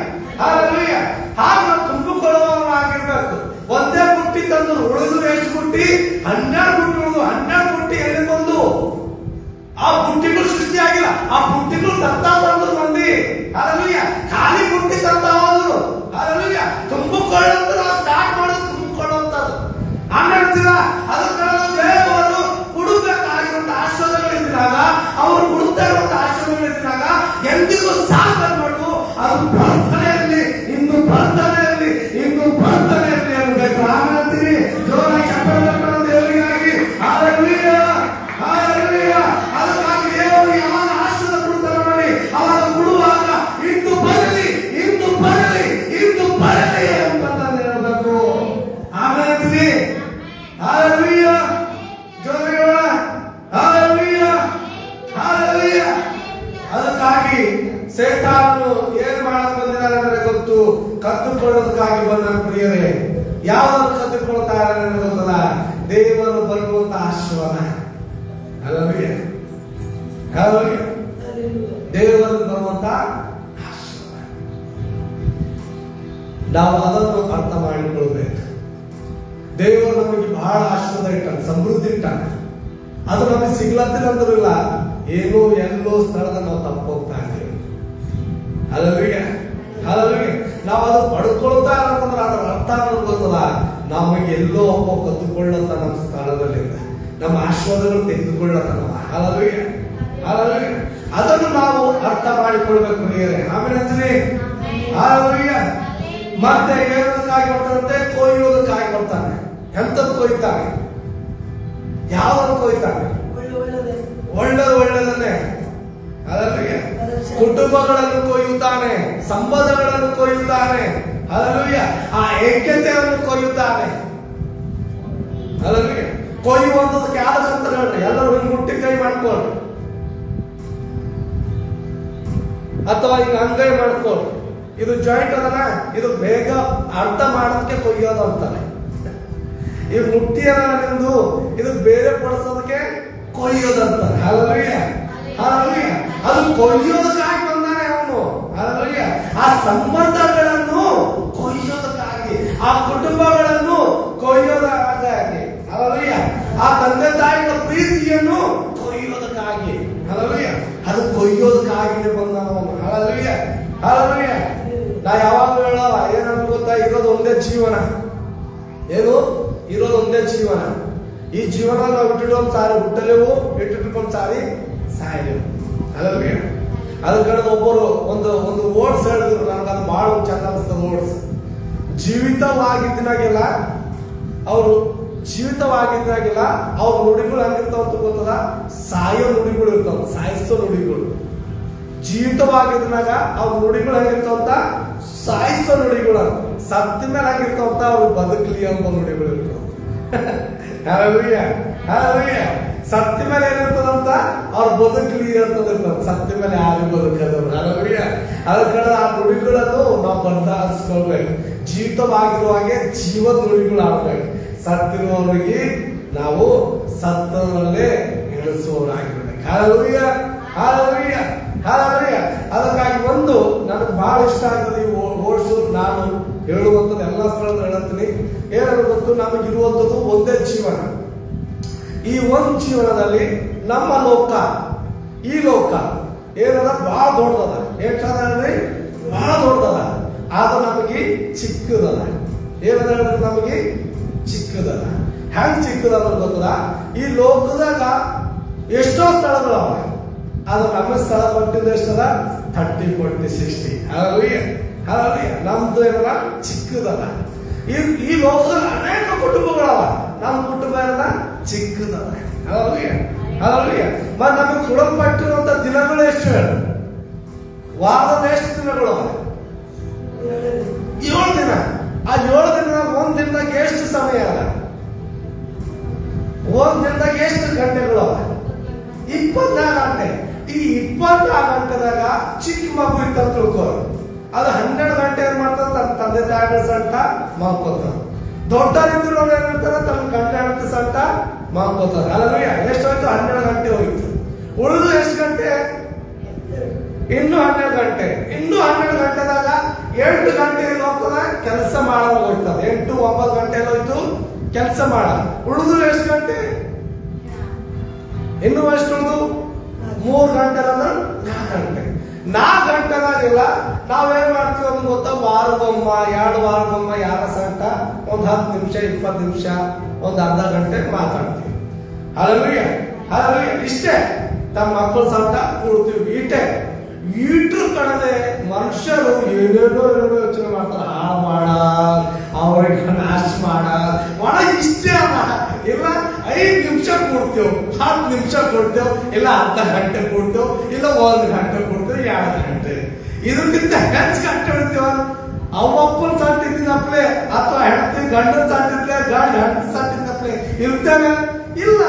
hallelujah. ಹಾಗೆ ನಾವು ತುಂಬಿಕೊಳ್ಳುವವರಾಗಿರ್ಬೇಕು. ಒಂದೇ ಬುಟ್ಟಿ ತಂದ್ರು, ಉಳಿದು ಎಷ್ಟು ಬುಟ್ಟಿ? 12 ಬುಟ್ಟಿ ಉಳಿದು. 12 ಬುಟ್ಟಿ ಎಲ್ಲಿ ಬಂದು? ಆ ಬುಟ್ಟಿಗಳು ಸೃಷ್ಟಿಯಾಗಿಲ್ಲ, ಆ ಬುಟ್ಟಿಗಳು ತರ್ತಾ ಬಂದ್ರು ಮಂದಿ. ಹಾಲೆಲೂಯಾ. ಖಾಲಿ ಬುಟ್ಟಿ ತರ್ತಾ ಹೋದ್ರು. ಹಾಲೆಲೂಯಾ. ತುಂಬಿಕೊಳ್ಳೋದು ಸ್ಟಾರ್ಟ್ ಮಾಡೋದು, ತುಂಬಿಕೊಳ್ಳುವಂಥದ್ದು. ಆಮೇಲೆ ಅದಕ್ಕೆ ದೇವರು ಕೊಡಬೇಕಾಗಿರುವಂತ ಆಶೀರ್ವಾದಗಳಿದ್ದಾಗ, ಅವರು ಕೊಡ್ತಾ ಇರುವಂತ ಆಶೀರ್ವಾದಗಳಿದ್ದಾಗ ಎಂದಿಗೂ ಸಾಕನ್ಬಾರ್ದು. ಅದು ಪ್ರಾರ್ಥನೆಯಲ್ಲಿ ಇನ್ನು ಪ್ರಾರ್ಥನೆಯಲ್ಲಿ ಇನ್ನು ಪ್ರಾರ್ಥನೆಯಲ್ಲಿ ಅನ್ಬೇಕು. ಆಮೇಲೆ ಜೋರಾಗಿ ಚಪ್ಪಲಿ ದೇವರಿಗಾಗಿ. Hallelujah, hallelujah. ಅದಕ್ಕಾಗಿ ದೇವರು ಯಾವಾಗ ಆಶೀರ್ವಾದ ಕೊಡ್ತಾರೆ ನೋಡಿ, ಅವಾಗ ಕೊಡುವಾಗ ಇಂದು ಬರಲಿ, ಇಂದು ಬರಲಿ, ಇಂದು ಬರಲಿ ಅಂತ ಹೇಳ್ಬೇಕು. ಆಮೇಲೆ ಹಾಲೆಲೂಯಾ, ಜೋರಾಗಿ ಹಾಲೆಲೂಯಾ, ಹಾಲೆಲೂಯಾ. ಅದಕ್ಕಾಗಿ ಸೈತಾನನು ಏನ್ ಮಾಡಕ್ ಬಂದಿದ್ದಾರೆ ಅಂದ್ರೆ ಗೊತ್ತು? ಕದ್ದುಕೊಳ್ಳೋದಕ್ಕಾಗಿ ಬಂದ ಪ್ರಿಯರೇ. ಯಾವ್ದನ್ನು ಕದ್ದುಕೊಳ್ತಾರೆ ಗೊತ್ತಲ್ಲ? ದೇವರು ಬರುವಂತ ಆಶೀರ್ವಾದ. Hallelujah, hallelujah. ದೇವರು ಬರುವಂತ ಆಶೀರ್ವಾದ ನಾವು ಅದನ್ನು ಅರ್ಥ ಮಾಡಿಕೊಳ್ಬೇಕು. ದೇವರು ನಮಗೆ ಬಹಳ ಆಶೀರ್ವಾದ ಇಟ್ಟಾನೆ, ಸಮೃದ್ಧಿ ಇಟ್ಟಾನೆ. ಅದು ನಮಗೆ ಸಿಗ್ಲತ್ತಿಲ್ಲ, ಏನೋ ಎಲ್ಲೋ ಸ್ಥಳದ ನಾವು ತಪ್ಪೋಗ್ತಾ ಇದ್ದೀವಿ. Hallelujah, hallelujah. ನಾವು ಅದು ಪಡ್ಕೊಳ್ತಾ ಇರೋದಂದ್ರೆ ಅದರ ಅರ್ಥ ಅನ್ನೋದು ಗೊತ್ತದ? ನಮಗೆ ಎಲ್ಲೋ ಒಬ್ಬ ಕದ್ದುಕೊಳ್ಳುತ್ತ ನಮ್ಮ ಸ್ಥಳದಲ್ಲಿದೆ. ನಮ್ಮ ಆಶೀರ್ವಾದಗಳು ತೆಗೆದುಕೊಳ್ಳತಾನವ. Hallelujah, hallelujah. ಅದನ್ನು ನಾವು ಅರ್ಥ ಮಾಡಿಕೊಳ್ಬೇಕು ಪ್ರಿಯರೇ. ಆಮೇಲೆ ಅಂತೀನಿ ಹಲ್ಲೆಲೂಯಾ. ಮತ್ತೆ ಏನಕ್ಕಾಗಿ ಬರ್ತಾನಂತೆ? ಕೊಯ್ಯೋದಕ್ಕಾಗಿ ಬರ್ತಾನೆ. ಎಂತದ್ದು ಕೊಯ್ತಾನೆ? ಯಾವ್ದನ್ನು ಕೊಯ್ತಾನೆ? ಒಳ್ಳೆದನ್ನೇ. ಹಲ್ಲೆಲೂಯಾ. ಕುಟುಂಬಗಳನ್ನು ಕೊಯ್ಯುತ್ತಾನೆ, ಸಂಬಂಧಗಳನ್ನು ಕೊಯ್ಯುತ್ತಾನೆ. ಹಲ್ಲೆಲೂಯಾ. ಆ ಐಕ್ಯತೆಯನ್ನು ಕೊಯ್ಯುತ್ತಾನೆ. ಹಲ್ಲೆಲೂಯಾ. ಕೊಯ್ಯುವಂಥದಕ್ಕೆ ಯಾವ್ದಂತ ಹೇಳ್ರಿ, ಎಲ್ಲರೂ ಹಿಂಗ್ ಮುಟ್ಟಿ ಕೈ ಮಾಡ್ಕೊಳ್ರಿ, ಅಥವಾ ಹಿಂಗ ಅಂಗೈ ಮಾಡ್ಕೊಳ್ರಿ. ಇದು ಜಾಯಿಂಟ್ ಅದನ್ನ, ಇದು ಬೇಗ ಅರ್ಥ ಮಾಡೋದಕ್ಕೆ ಕೊಯ್ಯೋದು ಅಂತಾನೆ. ಈ ಮುಟ್ಟಿ ಅದ ನಿಮ್ದು, ಇದು ಬೇರೆ ಪಡಿಸೋದಕ್ಕೆ ಕೊಯ್ಯೋದಂತಾರೆ. Hallelujah, hallelujah. ಅದು ಕೊಯ್ಯೋದಕ್ಕಾಗಿ ಬಂದಾನೆ ಅವನು. ಹಲ್ಲೆಲೂಯಾ. ಆ ಸಂಬಂಧಗಳನ್ನು ಕೊಯ್ಯೋದಕ್ಕಾಗಿ, ಆ ಕುಟುಂಬಗಳನ್ನು ಕೊಯ್ಯೋದಕ್ಕಾಗಿ, ಹಲ್ಲೆಲೂಯಾ. ಆ ತಂದೆ ತಾಯಿಗಳ ಪ್ರೀತಿಯನ್ನು ಕೊಯ್ಯೋದಕ್ಕಾಗಿ, ಹಲ್ಲೆಲೂಯಾ. ಅದು ಕೊಯ್ಯೋದಕ್ಕಾಗಿ ಬಂದಾನ ಅವನು. Hallelujah, hallelujah. ನಾ ಯಾವಾಗ ಹೇಳವ ಏನಂತ ಗೊತ್ತಾ? ಇರೋದು ಒಂದೇ ಜೀವನ. ಏನು? ಇರೋದು ಒಂದೇ ಜೀವನ. ಈ ಜೀವನ ನಾವು ಇಟ್ಟಿಟ್ಕೊಂಡ್ ಸಾರಿ ಹುಟ್ಟಲೇವು, ಇಟ್ಟಿಟ್ಕೊಂಡ್ ಸಾರಿ ಸಾಯಲೇವು. ಹಲ್ಲೆಲೂಯಾ. ಅದ್ರ ಕಡೆ ಒಬ್ಬರು ಒಂದು ಓಡ್ಸ್ ಹೇಳಿದ್ರು, ನನಗೆ ಅದು ಬಹಳ ಚಂದ ಅನಿಸ್ತದ. ಓಡ್ಸ್ ಜೀವಿತವಾಗಿದ್ದಾಗೆಲ್ಲ ಅವ್ರ ನುಡಿಗಳು ಹಂಗಿರ್ತಾವ ಅಂತ ಗೊತ್ತದ? ಸಾಯೋ ನುಡಿಗಳು ಇರ್ತಾವ, ಸಾಯಿಸೋ ನುಡಿಗಳು. ಜೀವಿತವಾಗಿದ್ದಾಗ ಅವ್ರ ನುಡಿಗಳು ಹೆಂಗಿರ್ತಾವಂತ? ಸಾಯಿಸೋ ನುಡಿಗಳು ಅಂತ. ಸತ್ತ ಮೇಲೆ ಹಂಗಿರ್ತಾವಂತ ಅವ್ರು ಬದುಕಲಿ ಅಂತ ನುಡಿಗಳು ಇರ್ತಾವ. Hallelujah, hallelujah. ಸತ್ತ ಮೇಲೆ ಏನಿರ್ತದಂತ? ಅವ್ರು ಬದುಕಲಿ ಅಂತದಿರ್ತಾವ. ಸತ್ತ ಮೇಲೆ ಯಾರು ಬದುಕದವ್ರು. ಹಲ್ಲೆಲೂಯಾ. ಅದ್ರ ಕಡೆ ಆ ನುಡಿಗಳನ್ನು ನಾವು ಬದಲಾಯಿಸ್ಕೊಳ್ಬೇಕು. ಜೀವಿತವಾಗಿರುವಾಗೆ ಜೀವದ ನುಡಿಗಳು ಆಡ್ಬೇಕು. ಸತ್ತಿರುವವರಿಗೆ ನಾವು ಸತ್ತದಲ್ಲೇ ಇಳಿಸುವವರಾಗಿರ್ಬೇಕು. Hallelujah, hallelujah, hallelujah. ಅದಕ್ಕಾಗಿ ಒಂದು ನನಗೆ ಬಹಳ ಇಷ್ಟ ಆಗ್ತದೆ ಈ ಓಡ್ಸು. ನಾನು ಹೇಳುವಂಥದ್ದು ಎಲ್ಲ ಸ್ಥಳದಲ್ಲಿ ಹೇಳುತ್ತೀನಿ. ಏನಾದ್ರು ಗೊತ್ತು, ನಮಗಿರುವಂಥದ್ದು ಒಂದೇ ಜೀವನ. ಈ ಒಂದು ಜೀವನದಲ್ಲಿ ನಮ್ಮ ಲೋಕ, ಈ ಲೋಕ ಏನದ ಬಹಳ ದೊಡ್ಡದ. ಏಕಂದ್ರೆ ಹೇಳ್ರಿ, ಬಹಳ ದೊಡ್ಡದ. ಆದ್ರೆ ನಮಗೆ ಚಿಕ್ಕದದ. ಏನದ ಹೇಳ್ರಿ, ನಮಗೆ ಚಿಕ್ಕದದ. ಹೆಂಗ್ ಚಿಕ್ಕದ ಗೊತ್ತದ? ಈ ಲೋಕದಾಗ ಎಷ್ಟೋ ಸ್ಥಳಗಳವ. ಆದ್ರೆ ನಮ್ಮ ಸ್ಥಳ ಕೊಟ್ಟಿದ್ದು ಎಷ್ಟದ? 30, 40, 60. Hallelujah, hallelujah. ನಮ್ದು ಏನದ? ಚಿಕ್ಕದದ. ಈ ಲೋಕದಲ್ಲಿ ಅನೇಕ ಕುಟುಂಬಗಳವ. ನಮ್ಮ ಕುಟುಂಬ ಏನದ? ಚಿಕ್ಕದದ. Hallelujah, hallelujah. ಮತ್ತೆ ನಮಗೆ ಕೊಡಲ್ಪಟ್ಟಿರುವಂತ ದಿನಗಳು ಎಷ್ಟು ಹೇಳ? ವಾರದ ಎಷ್ಟು ದಿನಗಳು ಅವ? 7 ದಿನ. ಆ 7 ದಿನದಾಗ ಒಂದ್ ದಿನದಾಗ ಎಷ್ಟು ಸಮಯ ಅದ? ಒಂದ್ ದಿನದಾಗ ಎಷ್ಟು ಗಂಟೆಗಳು ಅವ? 24 ಗಂಟೆ. ಈ 24 ಗಂಟೆದಾಗ ಚಿಕ್ಕ ಮಗು ಇತ್ತ ತಿಳ್ಕೋ, ಅದು 12 ಗಂಟೆ ಏನ್ ಮಾಡ್ತಾರ? ತನ್ನ ತಂದೆ ತಾಯಿಗಳ ಸಂಟ ಮಾಡ್ಕೋತಾರ. ದೊಡ್ಡರಿದ್ರು ಏನಿರ್ತಾರ? ತನ್ನ ಗಂಟೆ ಹೆಂಡತಿ ಸಂಟ ಮಾಡ್ಕೋತಾರ. ಹಲ್ಲೆಲೂಯಾ. ಎಷ್ಟೋಯ್ತು? 12 ಗಂಟೆ ಹೋಗಿತ್ತು. ಉಳಿದು ಎಷ್ಟು ಗಂಟೆ? ಇನ್ನು 12 ಗಂಟೆ. ಇನ್ನು 12 ಗಂಟೆದಾಗ 8 ಗಂಟೆ ಹೋಗ್ತದ ಕೆಲಸ ಮಾಡೋದು ಹೋಗ್ತದೆ. 8, 9 ಗಂಟೆ ಹೋಯ್ತು ಕೆಲಸ ಮಾಡ. ಉಳಿದು ಎಷ್ಟು ಗಂಟೆ? ಇನ್ನು ಎಷ್ಟು ಉಳಿದು? 3 ಗಂಟೆ ಅಂದ್ರೆ 4 ಗಂಟೆ. 4 ಗಂಟೆದಾಗಿಲ್ಲ ನಾವೇನ್ ಮಾಡ್ತೀವಿ ಅಂತ ಗೊತ್ತಾ? ವಾರಕ್ಕೊಮ್ಮ, 2 ವಾರಕ್ಕೊಮ್ಮ ಯಾರ ಸಂಟ ಒಂದು 10 ನಿಮಿಷ, 20 ನಿಮಿಷ, ಒಂದು ಅರ್ಧ ಗಂಟೆ ಮಾತಾಡ್ತೀವಿ. Hallelujah, hallelujah. ಇಷ್ಟೇ. ತಮ್ಮ ಮಕ್ಕಳ ಸಂಟ ಕೂಡ್ತೀವಿ. ಈಟ್ರ ಕಡದೆ ಮನುಷ್ಯರು ಏನೇನೋ ಯೋಚನೆ ಮಾಡ್ತಾರೆ. ಹಾಳು ಮಾಡ, ಅವ್ರಿಗೆ ನಾಶ ಮಾಡ, ಇಷ್ಟೇ ಅಲ್ಲ. ಇಲ್ಲ 5 ನಿಮಿಷ ಕೊಡ್ತೇವೆ, 10 ನಿಮಿಷ ಕೊಡ್ತೇವೆ, ಇಲ್ಲ ಅರ್ಧ ಗಂಟೆ ಕೊಡ್ತೇವೆ, ಇಲ್ಲ 1 ಗಂಟೆ ಕೊಡ್ತೇವೆ, 2 ಗಂಟೆ. ಇದಕ್ಕಿಂತ ಹೆಚ್ಚು ಗಂಟೆ ಇಡ್ತೇವ. ಅವಪ್ಪನ ಸಾಟಿದ್ದಪ್ಲೆ ಅಥವಾ ಹೆಂಡತಿ ಗಂಡನ ಸಾಟಿದ್ಲೆ, ಗಂಡ ಹೆಂಡತಿ ಸಾಟಿದ್ದಪ್ಲೆ ಇರ್ತೇವೆ. ಇಲ್ಲ,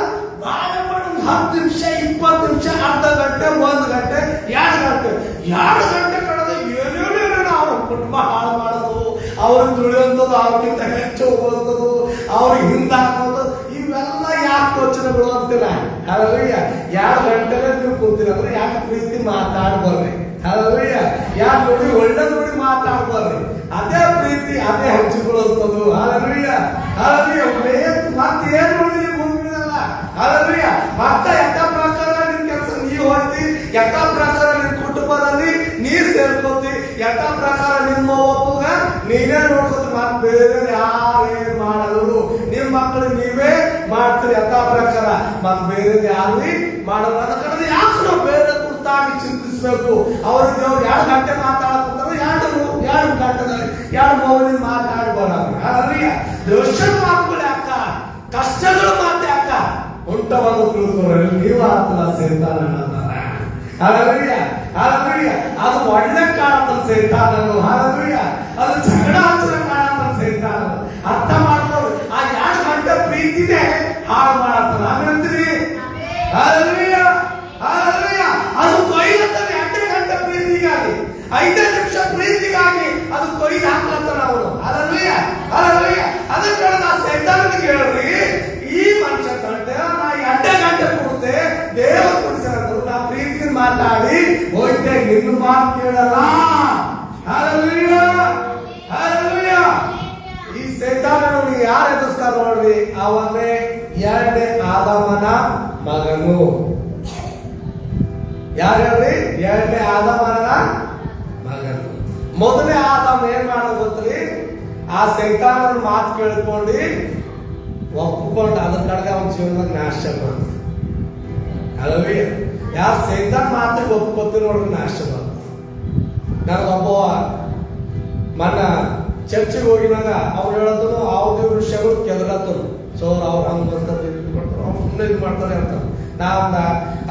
ಬಾಳ ಮಾಡೋದು 10 ನಿಮಿಷ, 20 ನಿಮಿಷ, ಅರ್ಧ ಗಂಟೆ, 1 ಗಂಟೆ, 2 ಗಂಟೆ. 2 ಗಂಟೆ ಕಳೆದ ಏನೇನೇನೋ ಅವ್ರ ಕುಟುಂಬ ಹಾಳು ಮಾಡೋದು, ಅವ್ರಿಗೆ ತುಳಿಯುವಂಥದ್ದು, ಅವ್ರಿಗಿಂತ ಹೆಚ್ಚು ಹೋಗುವಂಥದ್ದು, ಅವ್ರಿಗೆ ಹಿಂದೆ ಹಾಕೋದು, ಇವೆಲ್ಲ ಯಾಕೆ ಯೋಚನೆಗಳು ಅಂತೀರ? ಹಲ್ಲೆಲೂಯಾ. 2 ಗಂಟೆಗೆ ನೀವು ಕೂತೀರ ಅಂದ್ರೆ ಯಾಕೆ ಪ್ರೀತಿ ಮಾತಾಡ್ಬರ್ರಿ? ಹಲ್ಲೆಲೂಯಾ. ಯಾಕೆ ನೋಡಿ ಒಳ್ಳೆ ನೋಡಿ ಮಾತಾಡ್ಬರ್ರಿ? ಅದೇ ಪ್ರೀತಿ, ಅದೇ ಹಂಚಿಕೊಳ್ಳುವಂಥದ್ದು. Hallelujah, hallelujah. ಮತ್ತೆ ಏನ್ ನೋಡಿದ್ರಿ ಮುಂದಿನಲ್ಲ? ಹಲ್ಲೆಲೂಯಾ. ಮತ್ತೆ ಯಥಾ ಪ್ರಕಾರ ನಿನ್ ಕೆಲಸ ನೀವ್ ಹೋಗ್ತಿ, ಯಥಾ ಪ್ರಕಾರ ನಿನ್ ಕುಟುಂಬದಲ್ಲಿ ನೀರ್ ಸೇರ್ಕೋತಿ, ಯಥಾ ಪ್ರಕಾರ ನಿಮ್ಮ ಒಪ್ಪುಗ ನೀನೇ ನೋಡ್ಕೋತಿ. ಮತ್ತೆ ಬೇರೆ ಯಾರು ಏನ್ ಮಾಡೋದು? ನಿಮ್ ಮಕ್ಕಳು ನೀವೇ ಮಾಡ್ತೀರಿ ಯಥಾ ಪ್ರಕಾರ. ಮತ್ತೆ ಬೇರೆ ಯಾರು ಮಾಡಲ್ಲ. ಅದ ಕಡೆ ಯಾಕೆ ನಾವು ಬೇರೆ ಕುರಿತಾಗಿ ಚಿಂತಿಸ್ಬೇಕು? ಅವ್ರಿಗೆ ಅವ್ರು 2 ಗಂಟೆ ಮಾತಾಡಕ್ಕಾದ್ರೆ 2 ಗಂಟೆದಲ್ಲಿ 2 ಮೌಲ್ಯ ಮಾತಾಡ್ಬೋಣ. ಹಾಗಾಗಿ ದೋಷದ ಮಾತುಗಳು ಯಾಕ, ಕಷ್ಟಗಳು ಮಾತು ಯಾಕ ಉಂಟವನ್ನು ತಿಳ್ಕೊಳ್ಳಿ. ನೀವು ಆತನ ಸೇತಾನ ಅದು ಒಳ್ಳೆ ಕಾಣತನ ಸೇತಾನನು. ಅದು ಜಗಳ ಹಚ್ಚಲ ಕಾಣತನ ಸೇತಾನನು. ಅರ್ಥ ಮಾಡ್ಕೊಂಡು ಆ 2 ಗಂಟೆ ಪ್ರೀತಿನೇ ಹಾಳು ಮಾಡತ್ತನ. ಆಮೇಲೆ ಅದು ಕೊಯ್ಲತ್ತನ 2 ಗಂಟೆ ಪ್ರೀತಿಗಾಗಿ, 5 ನಿಮಿಷ ಪ್ರೀತಿಗಾಗಿ ಅದು ಕೊಯ್ದು ಹಾಕ್ಲತ್ತನ ಅವನು. ಅದಕ್ಕೆ ನಾ ಸೈತಾನನಿಗೆ ಹೇಳ್ರಿ, ಈ ಮನುಷ್ಯ ಕಂಡೆ ನಾ 2 ಗಂಟೆ ಕೊಡುತ್ತೆ ದೇವರು ಕೊಡಿಸಿದ್ರು, ನಾ ಪ್ರೀತಿ ಮಾತಾಡಿ ಹೋಯ್ತೆ, ನಿನ್ನ ಮಾತು ಕೇಳಲ್ಲ. ಈ ಸೈತಾನನು ಯಾರು ಎದುರಿಸ್ತಾರ ನೋಡ್ರಿ, ಅವನೇ 2ನೇ ಆದಾಮನ ಮಗನು. ಯಾರು ಹೇಳ್ರಿ? 2ನೇ ಆದಾಮನ ಮಗನು. ಮೊದಲನೇ ಆದಾಮ ಏನ್ ಮಾಡೋದು ಗೊತ್ತ್ರಿ? ಆ ಸೈತಾನನ ಮಾತು ಕೇಳ್ಕೊಂಡು ಒಪ್ಪಿಕೊಂಡು ಅದ್ರ ಕಡೆಗೆ ಅವನ ಜೀವನದಾಗ ನಾಶ ಬಂತು. ಅಲ್ವೇ? ಯಾರು ಸೈತಾನ್ ಮಾತಿಗೆ ಒಪ್ಕೊತೀವಿ ನೋಡ್ರಿ ನಾಶ ಬಂತು. ನನಗೊಬ್ಬ ಮನ್ನ ಚರ್ಚಿಗೆ ಹೋಗಿನಾಗ ಅವ್ರು ಹೇಳತ್ತನು ಅವ್ರ ವಿಷಯಗಳು ಕೆದರತ್ತನು. ಸೊ ಅವ್ರು ಹಂಗ್ ಬರ್ತಾರೆ, ಅವ್ರು ಸುಮ್ಮನೆ ಇದು ಮಾಡ್ತಾರೆ ಅಂತ.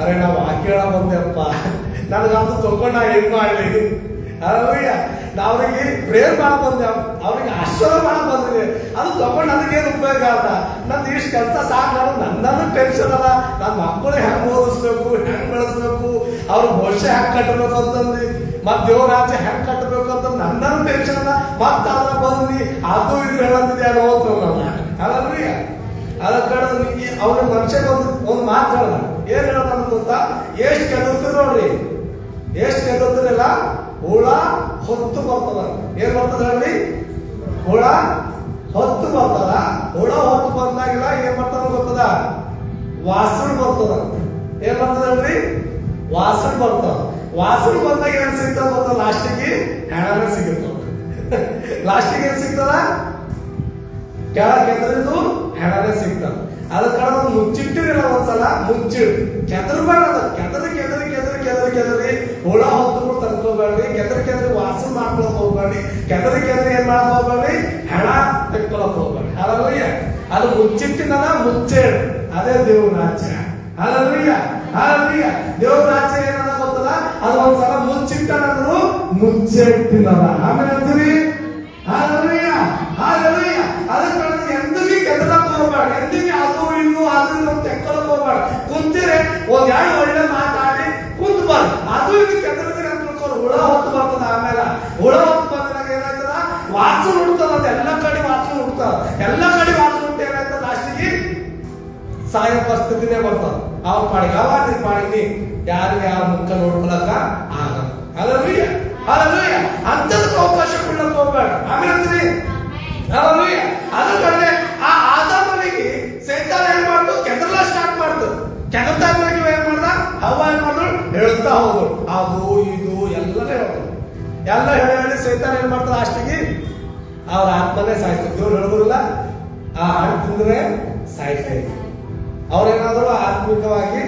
ಅರೆ ನಾವು ಕೇಳ ಬಂದೆಪ್ಪ, ನನಗಂತೂ ತಗೊಂಡು ನಾ ಏನ್ ಮಾಡ್ಲಿ? ಅಯ್ಯ ಅವ್ರಿಗೆ ಪ್ರೇರ್ ಮಾಡ ಬಂದೆ, ಅವ್ರಿಗೆ ಆಶೀರ್ವಾದ ಮಾಡ ಬಂದಿದೆ, ಅದು ತಗೊಂಡು ನನಗೇನು ಉಪಯೋಗ ಅಲ್ಲ. ನಂದು ಇಷ್ಟು ಕೆಲಸ ಸಾಕು, ನನ್ನನ್ನು ಟೆನ್ಷನ್ ಅಲ್ಲ. ನನ್ನ ಮಕ್ಕಳು ಹೆಂಗ್ ಓದಿಸ್ಬೇಕು, ಹೆಂಗ್ ಬೆಳೆಸ್ಬೇಕು, ಅವ್ರ ಭವಿಷ್ಯ ಹೆಂಗ್ ಕಟ್ಟಬೇಕು ಅಂತಂದು, ಮತ್ ದೇವ್ರ ರಾಜ್ಯ ಹೆಂಗ್ ಕಟ್ಟಬೇಕು ಅಂತ ನನ್ನನ್ನು ಟೆನ್ಷನ್ ಅಲ್ಲ. ಮತ್ತ ಅದ್ರ ಬಂದ್ವಿ ಅದು ಇದು ಹೇಳತ್ತಿದೆ ಅನ್ನೋದು ಅಲ್ಲಲ್ರಿ. ಅದ ಕಡೆ ಅವ್ರ ಮನುಷ್ಯಗೆ ಒಂದು ಮಾತು ಹೇಳ್ದ. ಏನ್ ಹೇಳೋದ ಗೊತ್ತಾ? ಎಷ್ಟು ಕೆದರ್ತೀರಿ ನೋಡ್ರಿ, ಎಷ್ಟು ಕೆದರ್ತೀರಲ್ಲ ಹುಳ ಹೊತ್ತು ಬರ್ತದ. ಏನ್ ಬರ್ತದ ಹೇಳ್ರಿ? ಹುಳ ಹೊತ್ತು ಬರ್ತದ. ಹುಳ ಹೊತ್ತು ಬಂದಾಗಿಲ್ಲ ಏನ್ ಬರ್ತದ ಗೊತ್ತದ? ವಾಸನೆ ಬರ್ತದ. ಏನ್ ಬರ್ತದ ಹೇಳ್ರಿ? ವಾಸನೆ ಬರ್ತದ. ವಾಸನೆ ಬಂದಾಗ ಏನ್ ಸಿಗ್ತದ ಗೊತ್ತ? ಲಾಸ್ಟಿಗೆ ಹೆಣನೇ ಸಿಗುತ್ತ. ಲಾಸ್ಟಿಗೆ ಏನ್ ಸಿಗ್ತದ? ಕೆಳಗೆದ್ರಿದ್ದು ಹೆಣನೇ ಸಿಗ್ತದ. ಅದಕ್ಕೆ ಮುಚ್ಚಿಟ್ಟಿರಲ್ಲ ಒಂದ್ಸಲ, ಮುಚ್ಚಿಡ್ ಕೆದರ್ಬೇಡ. ಕೆದರಿ ಕೆದರಿ ಕೆದರಿ ಕೆದರಿ ಕೆದರಿ ಹುಳ ಹೊತ್ತು ತರ್ಕೋಬೇಡ್ರಿ. ಕೆದರಿ ವಾಸನೆ ಮಾಡ್ಕೊಳಕ್ ಹೋಗ್ಬೇಡ್ರಿ. ಕೆದರಿ ಏನ್ ಮಾಡಕ್ ಹೋಗ್ಬೇಡ್ರಿ, ಹೆಣ ತೆಕ್ಕೊಳಕ್ ಹೋಗ್ಬೇಡ್ರಿ. ಅಲ್ಲವಯ್ಯ, ಅದು ಮುಚ್ಚಿಟ್ಟಿನಲ್ಲ ಮುಚ್ಚೇಡ್, ಅದೇ ದೇವ್ರ ರಾಜ್ಯ. ಅಲ್ಲವಯ್ಯ ದೇವ್ರ ರಾಜ್ಯ ಏನದ ಗೊತ್ತಲ್ಲ? ಅದು ಒಂದ್ಸಲ ಮುಚ್ಚಿಟ್ಟನಂದ್ರು ಮುಚ್ಚೆಟ್ಟಿನಲ್ಲ. ಆಮೇಲೆ ಅಂತೀವಿ ಅದಕ್ಕೆ ಎಂದಿಗೆ ಕೆದಲಕ್ ಹೋಗ್ಬೇಡ, ಎಂದಿಗೆ ಅದು ಇನ್ನು ಅದನ್ನು ತೆಕ್ಕೊಳಕ್ ಹೋಗ್ಬೇಡ. ಕುಂತಿರೆ 1-2 ಒಳ್ಳೆ ಮಾತಾಡಿ ಕುಂತ ಬಾರ್ದು. ಅದು ಇದು ಕೆದರಿದ್ರೆ ಅಂತ ತಿಳ್ಕೊಂಡು ಹುಳ ಹೊತ್ತು ಬರ್ತದ. ಆಮೇಲೆ ಹುಳ ಹೊತ್ತು ಬಂದಾಗ ಏನಾಯ್ತದ? ವಾಸನೆ ಹುಡ್ತದ. ಅದು ಎಲ್ಲ ಕಡೆ ವಾಸನೆ ಹುಡ್ತದ. ಎಲ್ಲ ಕಡೆ ವಾಸನೆ ಹುಟ್ಟು ಏನಾಯ್ತದ? ಲಾಸ್ಟಿಗೆ ಸಾಯೋ ಪರಿಸ್ಥಿತಿನೇ ಬರ್ತದ. ಅವ್ರ ಪಾಡಿಗೆ ಅವಾಗ ಪಾಡಿಗೆ ಯಾರಿಗೆ ಯಾರ ಮುಖ ನೋಡ್ಕೊಳಕ ಆಗಲ್ಲ. ಅಲ್ಲವಯ್ಯ ಅಂತದಕ್ಕೆ ಅವಕಾಶ ಕೊಡ್ಲಕ್ ಹೋಗ್ಬೇಡ. ಆಮೇಲೆ ಅಂತೀವಿ ಅದ್ರ ಕಡೆ ಆ ಆದಾಮನಿಗೆ ಸೈತಾನ ಏನ್ ಮಾಡ್ತು? ಕೆದರ್ಲ ಸ್ಟಾರ್ಟ್ ಮಾಡ್ತು. ಕೆದರ್ತಾ ಏನ್ ಮಾಡ್ದ? ಹವ್ವ ಏನ್ ಮಾಡಿದ್ರು? ಹೇಳ್ತಾ ಹೋದ್ರು. ಅದು ಇದು ಎಲ್ಲನೇ ಹೇಳೋದು. ಎಲ್ಲ ಹೇಳಿ ಸೈತಾನ ಏನ್ ಮಾಡ್ತದ? ಲಾಸ್ಟಿಗೆ ಅವ್ರ ಆತ್ಮನೇ ಸಾಯ್ತು. ದೇವ್ರು ಹೇಳಿದ್ರಲ್ಲ, ಆ ಹಣ್ಣು ತಿಂದ್ರೆ ಸಾಯ್ತಾಯಿತ್ತು. ಅವ್ರೇನಾದ್ರು ಆತ್ಮಿಕವಾಗಿ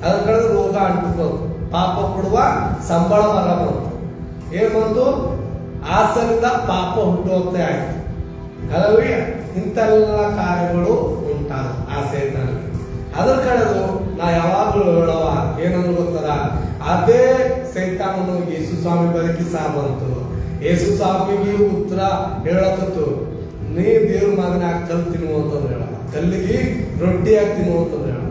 ಅದ್ರ ಕಡೆ ರೋಗ ಅಂಟುಕೋದು, ಪಾಪ ಕೊಡುವ ಸಂಬಳ ಮರ ಬಂತು. ಏನ್ ಬಂತು? ಆಸರಿಂದ ಪಾಪ ಹುಟ್ಟುವಂತೆ ಆಯ್ತು. ಅಲ್ಲವೇ? ಇಂಥೆಲ್ಲ ಕಾರ್ಯಗಳು ಉಂಟಾದ ಆ ಸೈತಾನ. ಅದ್ರ ಕಡೆದು ನಾ ಯಾವಾಗಲೂ ಹೇಳವ ಏನಂದ್ರೆ ಗೊತ್ತಲ್ಲ, ಅದೇ ಸೈತಾನನು ಯೇಸು ಸ್ವಾಮಿ ಬದುಕಿ ಬಂತು. ಯೇಸು ಸ್ವಾಮಿಗೆ ಉತ್ತರ ಹೇಳತ್ತು, ನೀ ದೇವ್ರ ಮಗನಾಗ ಕಲ್ ತಿನ್ನುವಂತಂದು ಹೇಳ, ಕಲ್ಲಿಗೆ ರೊಟ್ಟಿ ಹಾಕಿ ತಿನ್ನುವಂತಂದು ಹೇಳ.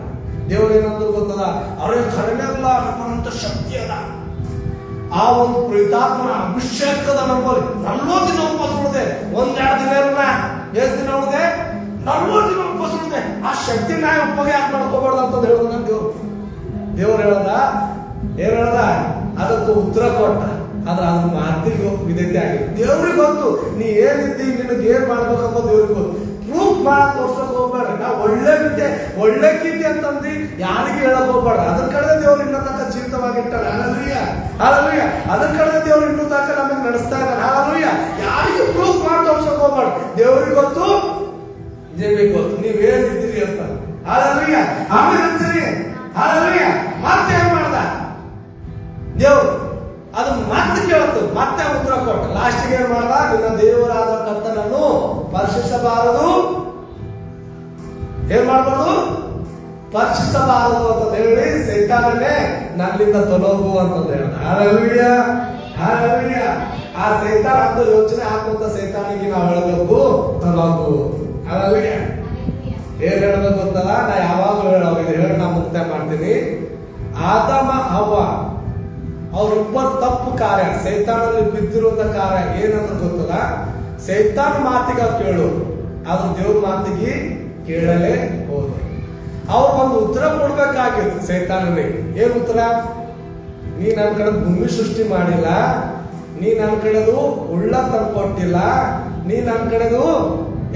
ದೇವ್ರ ಏನಂದ್ರೆ ಗೊತ್ತದ? ಅವ್ರಿಗೆ ಕಡಿಮೆಲ್ಲ ನಮ್ಮಂತ ಶಕ್ತಿ ಅದ. ಆ ಒಂದು ಪ್ರೀತಾತ್ಮನ ಅಭಿಷೇಕದ ನಂಬಲ್ಲಿ 40 ದಿನ ಉಪವಾಸ ಉಳಿದೆ. 1-2 ದಿನ ಇರೋಣ, ಎಷ್ಟು ದಿನ ಉಳಿದೆ? 40 ದಿನ ಉಪವಾಸ ಉಳಿದೆ. ಆ ಶಕ್ತಿ ನಾ ಉಪಯೋಗ ಯಾಕೆ ಮಾಡ್ಕೋಬಾರ್ದು ಅಂತ ಹೇಳೋದ ದೇವ್ರು ಹೇಳದ. ಏನ್ ಹೇಳದ? ಅದಕ್ಕೆ ಉತ್ತರ ಕೊಟ್ಟ. ಆದ್ರೆ ಅದ್ರ ಮಾತಿಗೆ ವಿಧೇಯತೆ ಆಗಿದೆ. ದೇವ್ರಿಗೆ ಗೊತ್ತು ನೀ ಏನಿದ್ದಿ, ನಿನಗೆ ಏನ್ ಮಾಡ್ಬೇಕಂಬ ದೇವ್ರಿಗೆ ಗೊತ್ತು. ಪ್ರೂಫ್ ಮಾಡಕ್ ತೋರ್ಸಕ್ ಹೋಗ್ಬೇಡ್ರಿ. ನಾವು ಒಳ್ಳೆಕ್ಕಿದ್ದೆ ಅಂತಂದು ಯಾರಿಗೆ ಹೇಳಕ್ ಹೋಗ್ಬೇಡ್ರಿ. ಅದ್ರ ಕಡೆ ದೇವ್ರು ಇನ್ನೂ ತನಕ ಜೀವಿತವಾಗಿಟ್ಟಾರ. ಹಾಲಲೂಯ. ಅದ್ರ ಕಡೆ ದೇವ್ರು ಇನ್ನೂ ತನಕ ನಮಗೆ ನಡೆಸ್ತಾ ಇದ್ದಾರೆ. ಹಾಲಲೂಯ. ಯಾರಿಗೆ ಪ್ರೂಫ್ ಮಾಡಿ ತೋರ್ಸಕ್ ಹೋಗ್ಬೇಡ್ರಿ. ದೇವ್ರಿಗೆ ಗೊತ್ತು, ನಿಮಗೆ ಗೊತ್ತು ನೀವೇನಿದ್ದೀರಿ ಅಂತ. ಹಾಲೆಲೂಯ. ಆಮೇಲೆ ಅಂತೀರಿ ಹಾಲೆಲೂಯ. ಮತ್ತೆ ಏನ್ ಮಾಡ್ದ ದೇವ್ರು? ಅದು ಮತ್ತೆ ಕೇಳ್ತು, ಮತ್ತೆ ಉತ್ತರ ಕೊಟ್ಟು ಲಾಸ್ಟಿಗೆ ಏನ್ ಮಾಡ್ದ? ನಿನ್ನ ದೇವರಾದ ಕರ್ತನನ್ನು ಸ್ಪರ್ಶಿಸಬಾರದು, ಏನ್ ಮಾಡಬಾರದು? ಸ್ಪರ್ಶಿಸಬಾರದು ಅಂತ ಹೇಳಿ ಸೈತಾನನೇ ನನ್ನಿಂದ ತೊಲಗು ಅಂತ ಹೇಳ್ದ. Hallelujah, hallelujah. ಆ ಸೈತಾನ ಅಂತ ಯೋಚನೆ ಹಾಕುವಂತ ಸೈತಾನಿಗೆ ನಾವು ಹೇಳಬೇಕು ತೊಲಗು. ಹಾಲೆಲೂಯ. ಏನ್ ಹೇಳ್ಬೇಕು ಗೊತ್ತಲ್ಲ? ನಾ ಯಾವಾಗಲೂ ಹೇಳಿ ನಾ ಮುಕ್ತಾಯ ಮಾಡ್ತೀನಿ. ಆದಮ ಹವ್ವ ಅವ್ರಿಬ್ಬರು ತಪ್ಪು ಕಾರ್ಯ, ಸೈತಾನಲ್ಲಿ ಬಿದ್ದಿರುವಂತ ಕಾರ್ಯ ಏನಂತ ಗೊತ್ತಲ್ಲ? ಸೈತಾನ ಮಾತಿಗೆ ಕೇಳು, ಆದ್ರೆ ದೇವ್ರ ಮಾತಿಗೆ ಕೇಳಲೇ ಹೋದ. ಅವ್ರು ಒಂದು ಉತ್ತರ ಕೊಡ್ಬೇಕಾಗಿತ್ತು ಸೈತಾನನಿಗೆ. ಏನ್ ಉತ್ತರ? ನೀ ನನ್ನ ಕಡೆ ಭೂಮಿ ಸೃಷ್ಟಿ ಮಾಡಿಲ್ಲ, ನೀ ನನ್ನ ಕಡೆದು ಉಳ್ಳ ತಂದು ಕೊಟ್ಟಿಲ್ಲ, ನೀ ನನ್ನ ಕಡೆದು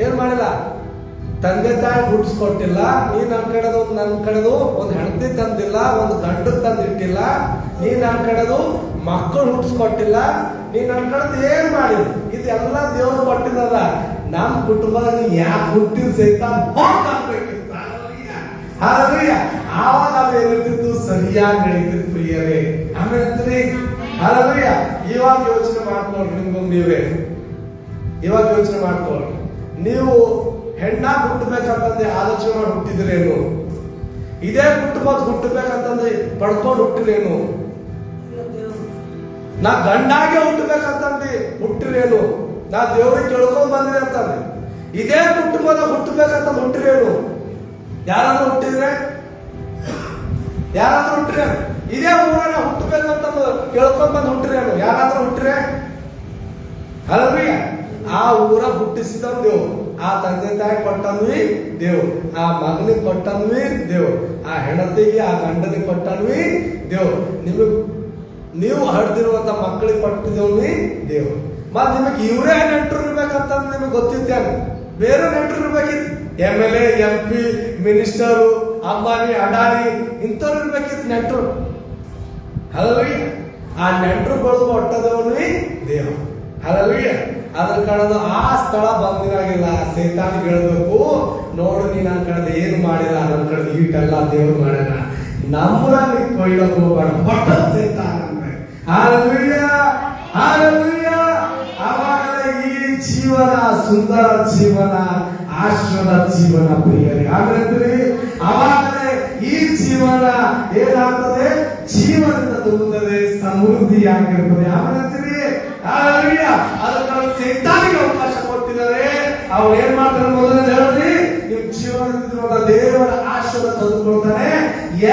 ಏನ್ ಮಾಡಿಲ್ಲ, ತಂದೆ ತಾಯಿ ಹುಟ್ಟಿಸ್ಕೊಟ್ಟಿಲ್ಲ, ನೀ ನನ್ನ ಕಡೆದು ಒಂದು ಹೆಂಡತಿ ತಂದಿಲ್ಲ, ಒಂದು ಗಂಡು ತಂದಿಟ್ಟಿಲ್ಲ, ನೀ ನನ್ನ ಕಡೆದು ಮಕ್ಕಳು ಹುಟ್ಟಿಸ್ಕೊಟ್ಟಿಲ್ಲ, ನೀ ನನ್ನ ಕಡೆದು ಏನ್ ಮಾಡಿಲ್ಲ. ಇದೆಲ್ಲ ದೇವರು ಕೊಟ್ಟಿದ್ದಲ್ಲ. ನಮ್ಮ ಕುಟುಂಬದಾಗ ಯಾಕೆ ಹುಟ್ಟಿದ ಸೈತಾನ ಹೋಗ್ಬೇಕಿತ್ತು. ಹಾಲೆಲೂಯ. ಆವಾಗ ಅದು ಏನಿರ್ತಿತ್ತು? ಸರಿಯಾಗಿ ನಡೀತಿತ್ತು ಪ್ರಿಯರೇ. ಆಮೇಲೆ ಹಾಲೆಲೂಯ. ಇವಾಗ ಯೋಚನೆ ಮಾಡ್ಕೊಳ್ರಿ, ನೀವೇ ಇವಾಗ ಯೋಚನೆ ಮಾಡ್ಕೊಳ್ರಿ. ನೀವು ಹೆಣ್ಣಾಗಿ ಹುಟ್ಟಬೇಕಂತಂದ್ರೆ ಆಲೋಚನೆ ಮಾಡಿ ಹುಟ್ಟಿದ್ರೇನು? ಇದೇ ಕುಟುಂಬ ಹುಟ್ಟಬೇಕಂತಂದ್ರೆ ಪಡ್ಕೊಂಡು ಹುಟ್ಟಿರೇನು? ನಾ ಗಂಡಾಗೆ ಹುಟ್ಟಬೇಕಂತಂದು ಹುಟ್ಟಿರೇನು? ನಾ ದೇವ್ರಿಗೆ ಕೇಳ್ಕೊಂಡ್ ಬಂದಿದೆ ಅಂತಂದ್ರೆ ಇದೇ ಕುಟುಂಬದ ಹುಟ್ಟಬೇಕಂತ ಹುಟ್ಟಿರೇನು? ಯಾರಾದ್ರೂ ಹುಟ್ಟಿದ್ರೆ? ಯಾರಾದ್ರೂ ಹುಟ್ಟಿರೆ? ಇದೇ ಊರನ್ನ ಹುಟ್ಟಬೇಕಂತ ಕೇಳ್ಕೊಂಡ್ ಬಂದು ಹುಟ್ಟಿರೇನು? ಯಾರಾದ್ರೂ ಹುಟ್ಟಿರೆ? ಹಾಲೆಲೂಯ. ಆ ಊರ ಹುಟ್ಟಿಸಿದ ದೇವ್ರು, ಆ ತಂದೆ ತಾಯಿ ಕೊಟ್ಟನ್ವಿ ದೇವ್ರು, ಆ ಮಗನಿಗೆ ಕೊಟ್ಟನ್ವಿ ದೇವ್ರು, ಆ ಹೆಂಡತಿಗೆ ಆ ಗಂಡನಿಗೆ ಕೊಟ್ಟನ್ವಿ ದೇವ್ರು, ನೀವು ಹಡ್ದಿರುವಂತ ಮಕ್ಕಳಿಗೆ ಕೊಟ್ಟಿದ್ದೇವ್ನಿ ದೇವ್ರು. ಮತ್ ನಿಮಗೆ ಇವರೇ ನೆಂಟರು ಇರ್ಬೇಕಂತಂದ್ರೆ ನಿಮಗೆ ಗೊತ್ತಿತ್ತೇನು? ಬೇರೆ ನೆಂಟರು ಇರ್ಬೇಕಿತ್ತು. MLA, MP, minister, Ambani, Adani ಇಂಥವ್ರು ಇರ್ಬೇಕಿತ್ತು ನೆಂಟರು. ಹಾಲೆಲೂಯ. ಆ ನೆಂಟರುಗಳು ಕೊಟ್ಟದವ್ನಿ ದೇವ್ರು. ಹಾಲೆಲೂಯ. ಅದ್ರ ಕಡೆದು ಆ ಸ್ಥಳ ಬಂದಿರಾಗಿಲ್ಲ. ಸೈತಾನಿಗೆ ಹೇಳ್ಬೇಕು, ನೋಡು ನೀ ನನ್ನ ಕಡೆದು ಏನು ಮಾಡಿಲ್ಲ, ನನ್ನ ಕಡೆ ಈಟೆಲ್ಲ ದೇವ್ರು ಮಾಡ್ಯಾನ, ನಮ್ಮನ್ನ ನೀ ಕೊಯ್ಲಕ್ಕೆ ಹೋಗ್ಬೇಡ ಹೊಟ್ಟ ಸೈತಾನ. Hallelujah, hallelujah. ಆವಾಗಲೇ ಈ ಜೀವನ ಸುಂದರ ಜೀವನ, ಆಶ್ರದ ಜೀವನ ಪ್ರಿಯರೇ. ಹಾಗಂದ್ರೆ ಆವಾಗಲೇ ಈ ಜೀವನ ಏನಾಗ್ತದೆ? ಜೀವನದಿಂದ ತುಂಬುತ್ತದೆ, ಸಮೃದ್ಧಿಯಾಗಿರ್ತದೆ. ಆಮೇಲೆ ಹಾಲೆಲೂಯ. ಅದಕ್ಕೆ ಸೈತಾನಿಗೆ ಅವಕಾಶ ಕೊಟ್ಟಿದ್ದಾರೆ. ಅವ್ರು ಏನ್ ಮಾಡ್ತಾರೆ ಮೊದಲನೇ ಹೇಳ್ರಿ, ನೀವು ಜೀವನದಿಂದ ದೇವರ ಆಶೀರ್ವಾದ ತಂದುಕೊಳ್ತಾನೆ.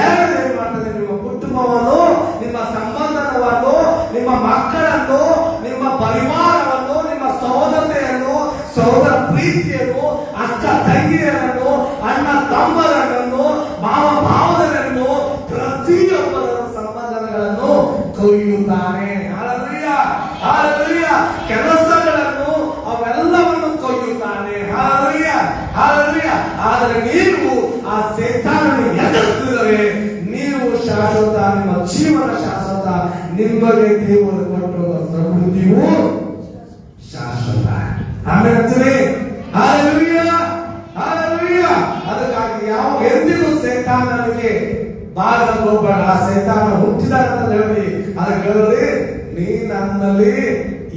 ಎರಡು ಏನ್ ಮಾಡ್ತಾನೆ? ನಿಮ್ಮ ಕುಟುಂಬವನ್ನು, ನಿಮ್ಮ ಸಂಬಂಧವನ್ನು, ನಿಮ್ಮ ಮಕ್ಕಳನ್ನು, ನಿಮ್ಮ ಪರಿವಾರವನ್ನು, ನಿಮ್ಮ ಸಹೋದರತೆಯನ್ನು, ಸಹೋದರ ಪ್ರೀತಿಯನ್ನು, ಅಕ್ಕ ತಂಗಿಯರನ್ನು, ಅಣ್ಣ ತಮ್ಮರನ್ನು, ಭಾವ ಭಾವದರನ್ನು, ಪ್ರತಿಯೊಬ್ಬರ ಸಂಬಂಧಗಳನ್ನು ಕೊಯ್ಯುತ್ತಾನೆ. Hallelujah, hallelujah. ಕೆಲಸಗಳನ್ನು ಅವೆಲ್ಲವನ್ನು ಕೊಯ್ಯುತ್ತಾನೆ. Hallelujah, hallelujah. ಆದರೆ ನೀವು ಆ ಸೈತಾನನ್ನು ಎದುರಿಸಿದರೆ ನೀವು ಶಾಶ್ವತ, ನಿಮ್ಮ ಜೀವನ ಶಾಶ್ವತ, ನಿಮಗೆ ದೇವರು ಕೊಟ್ಟಿರುವ ಸಮೃದ್ಧಿಯು ಶಾಶ್ವತ. ಆಮೇಲೆ ಹಾಲೆಲೂಯ, ಹಾಲೆಲೂಯ. ಅದಕ್ಕಾಗಿ ಯಾವ ಎಂದಿಗೂ ಸೈತಾನನಿಗೆ ಬಾರಲು ಹೋಗಬೇಡ. ಆ ಸೈತಾನ ಹುಟ್ಟಿದಾಗ ಅಂತ ಹೇಳಿ ಅದಕ್ಕೆ ಹೇಳ್ರಿ, ನೀ ನನ್ನಲ್ಲಿ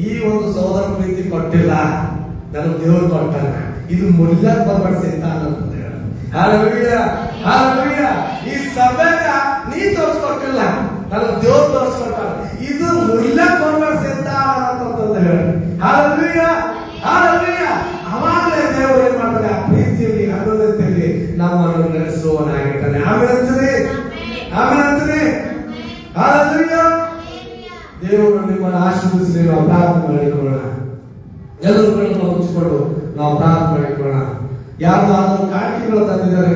ಈ ಒಂದು ಸಹೋದರ ಪ್ರೀತಿ ಕೊಟ್ಟಿಲ್ಲ, ನನಗೆ ದೇವರು ಕೊಟ್ಟಾನ, ಇದು ಮುಲ್ಲಕ್ ಬರ್ಬೇಡ ಸೈತಾನ ಅಂತ ಹೇಳಿ. Hallelujah, hallelujah. ಈ ಸಭೆಗ ನೀ ತೋರಿಸ್ಕೊಟ್ಟಿಲ್ಲ, ನನಗೆ ದೇವ್ರು ತೋರಿಸ್ಕೊಟ್ಟಾನ, ಇದು ಮುಲ್ಲಕ್ ಬರ್ಬೇಡ ಸೈತಾನ ಅಂತ ಹೇಳಿ. Hallelujah, hallelujah. ಅವಾಗಲೇ ದೇವರು ಏನ್ ಮಾಡ್ತಾನೆ? ಆ ಪ್ರೀತಿಯಲ್ಲಿ, ಅನುನತೆಯಲ್ಲಿ ನಮ್ಮನ್ನು ನಡೆಸುವವನಾಗಿರ್ತಾನೆ. ಆಮೇಲೆ ಆಮೇಲೆ ಹಾಲೆಲೂಯ. ದೇವರು ನಿಮ್ಮನ್ನು ಆಶೀರ್ವದಿಸಲಿ. ನಾವು ಪ್ರಾರ್ಥನೆ ಮಾಡಿಕೊಳ್ಳೋಣ. ಎಲ್ಲರೂ ಮುಚ್ಚಿಕೊಂಡು ನಾವು ಪ್ರಾರ್ಥನೆ ಮಾಡಿಕೊಳ್ಳೋಣ. ಯಾರು ಕಾಣಿಕೆಗಳು ತಂದಿದ್ದಾರೆ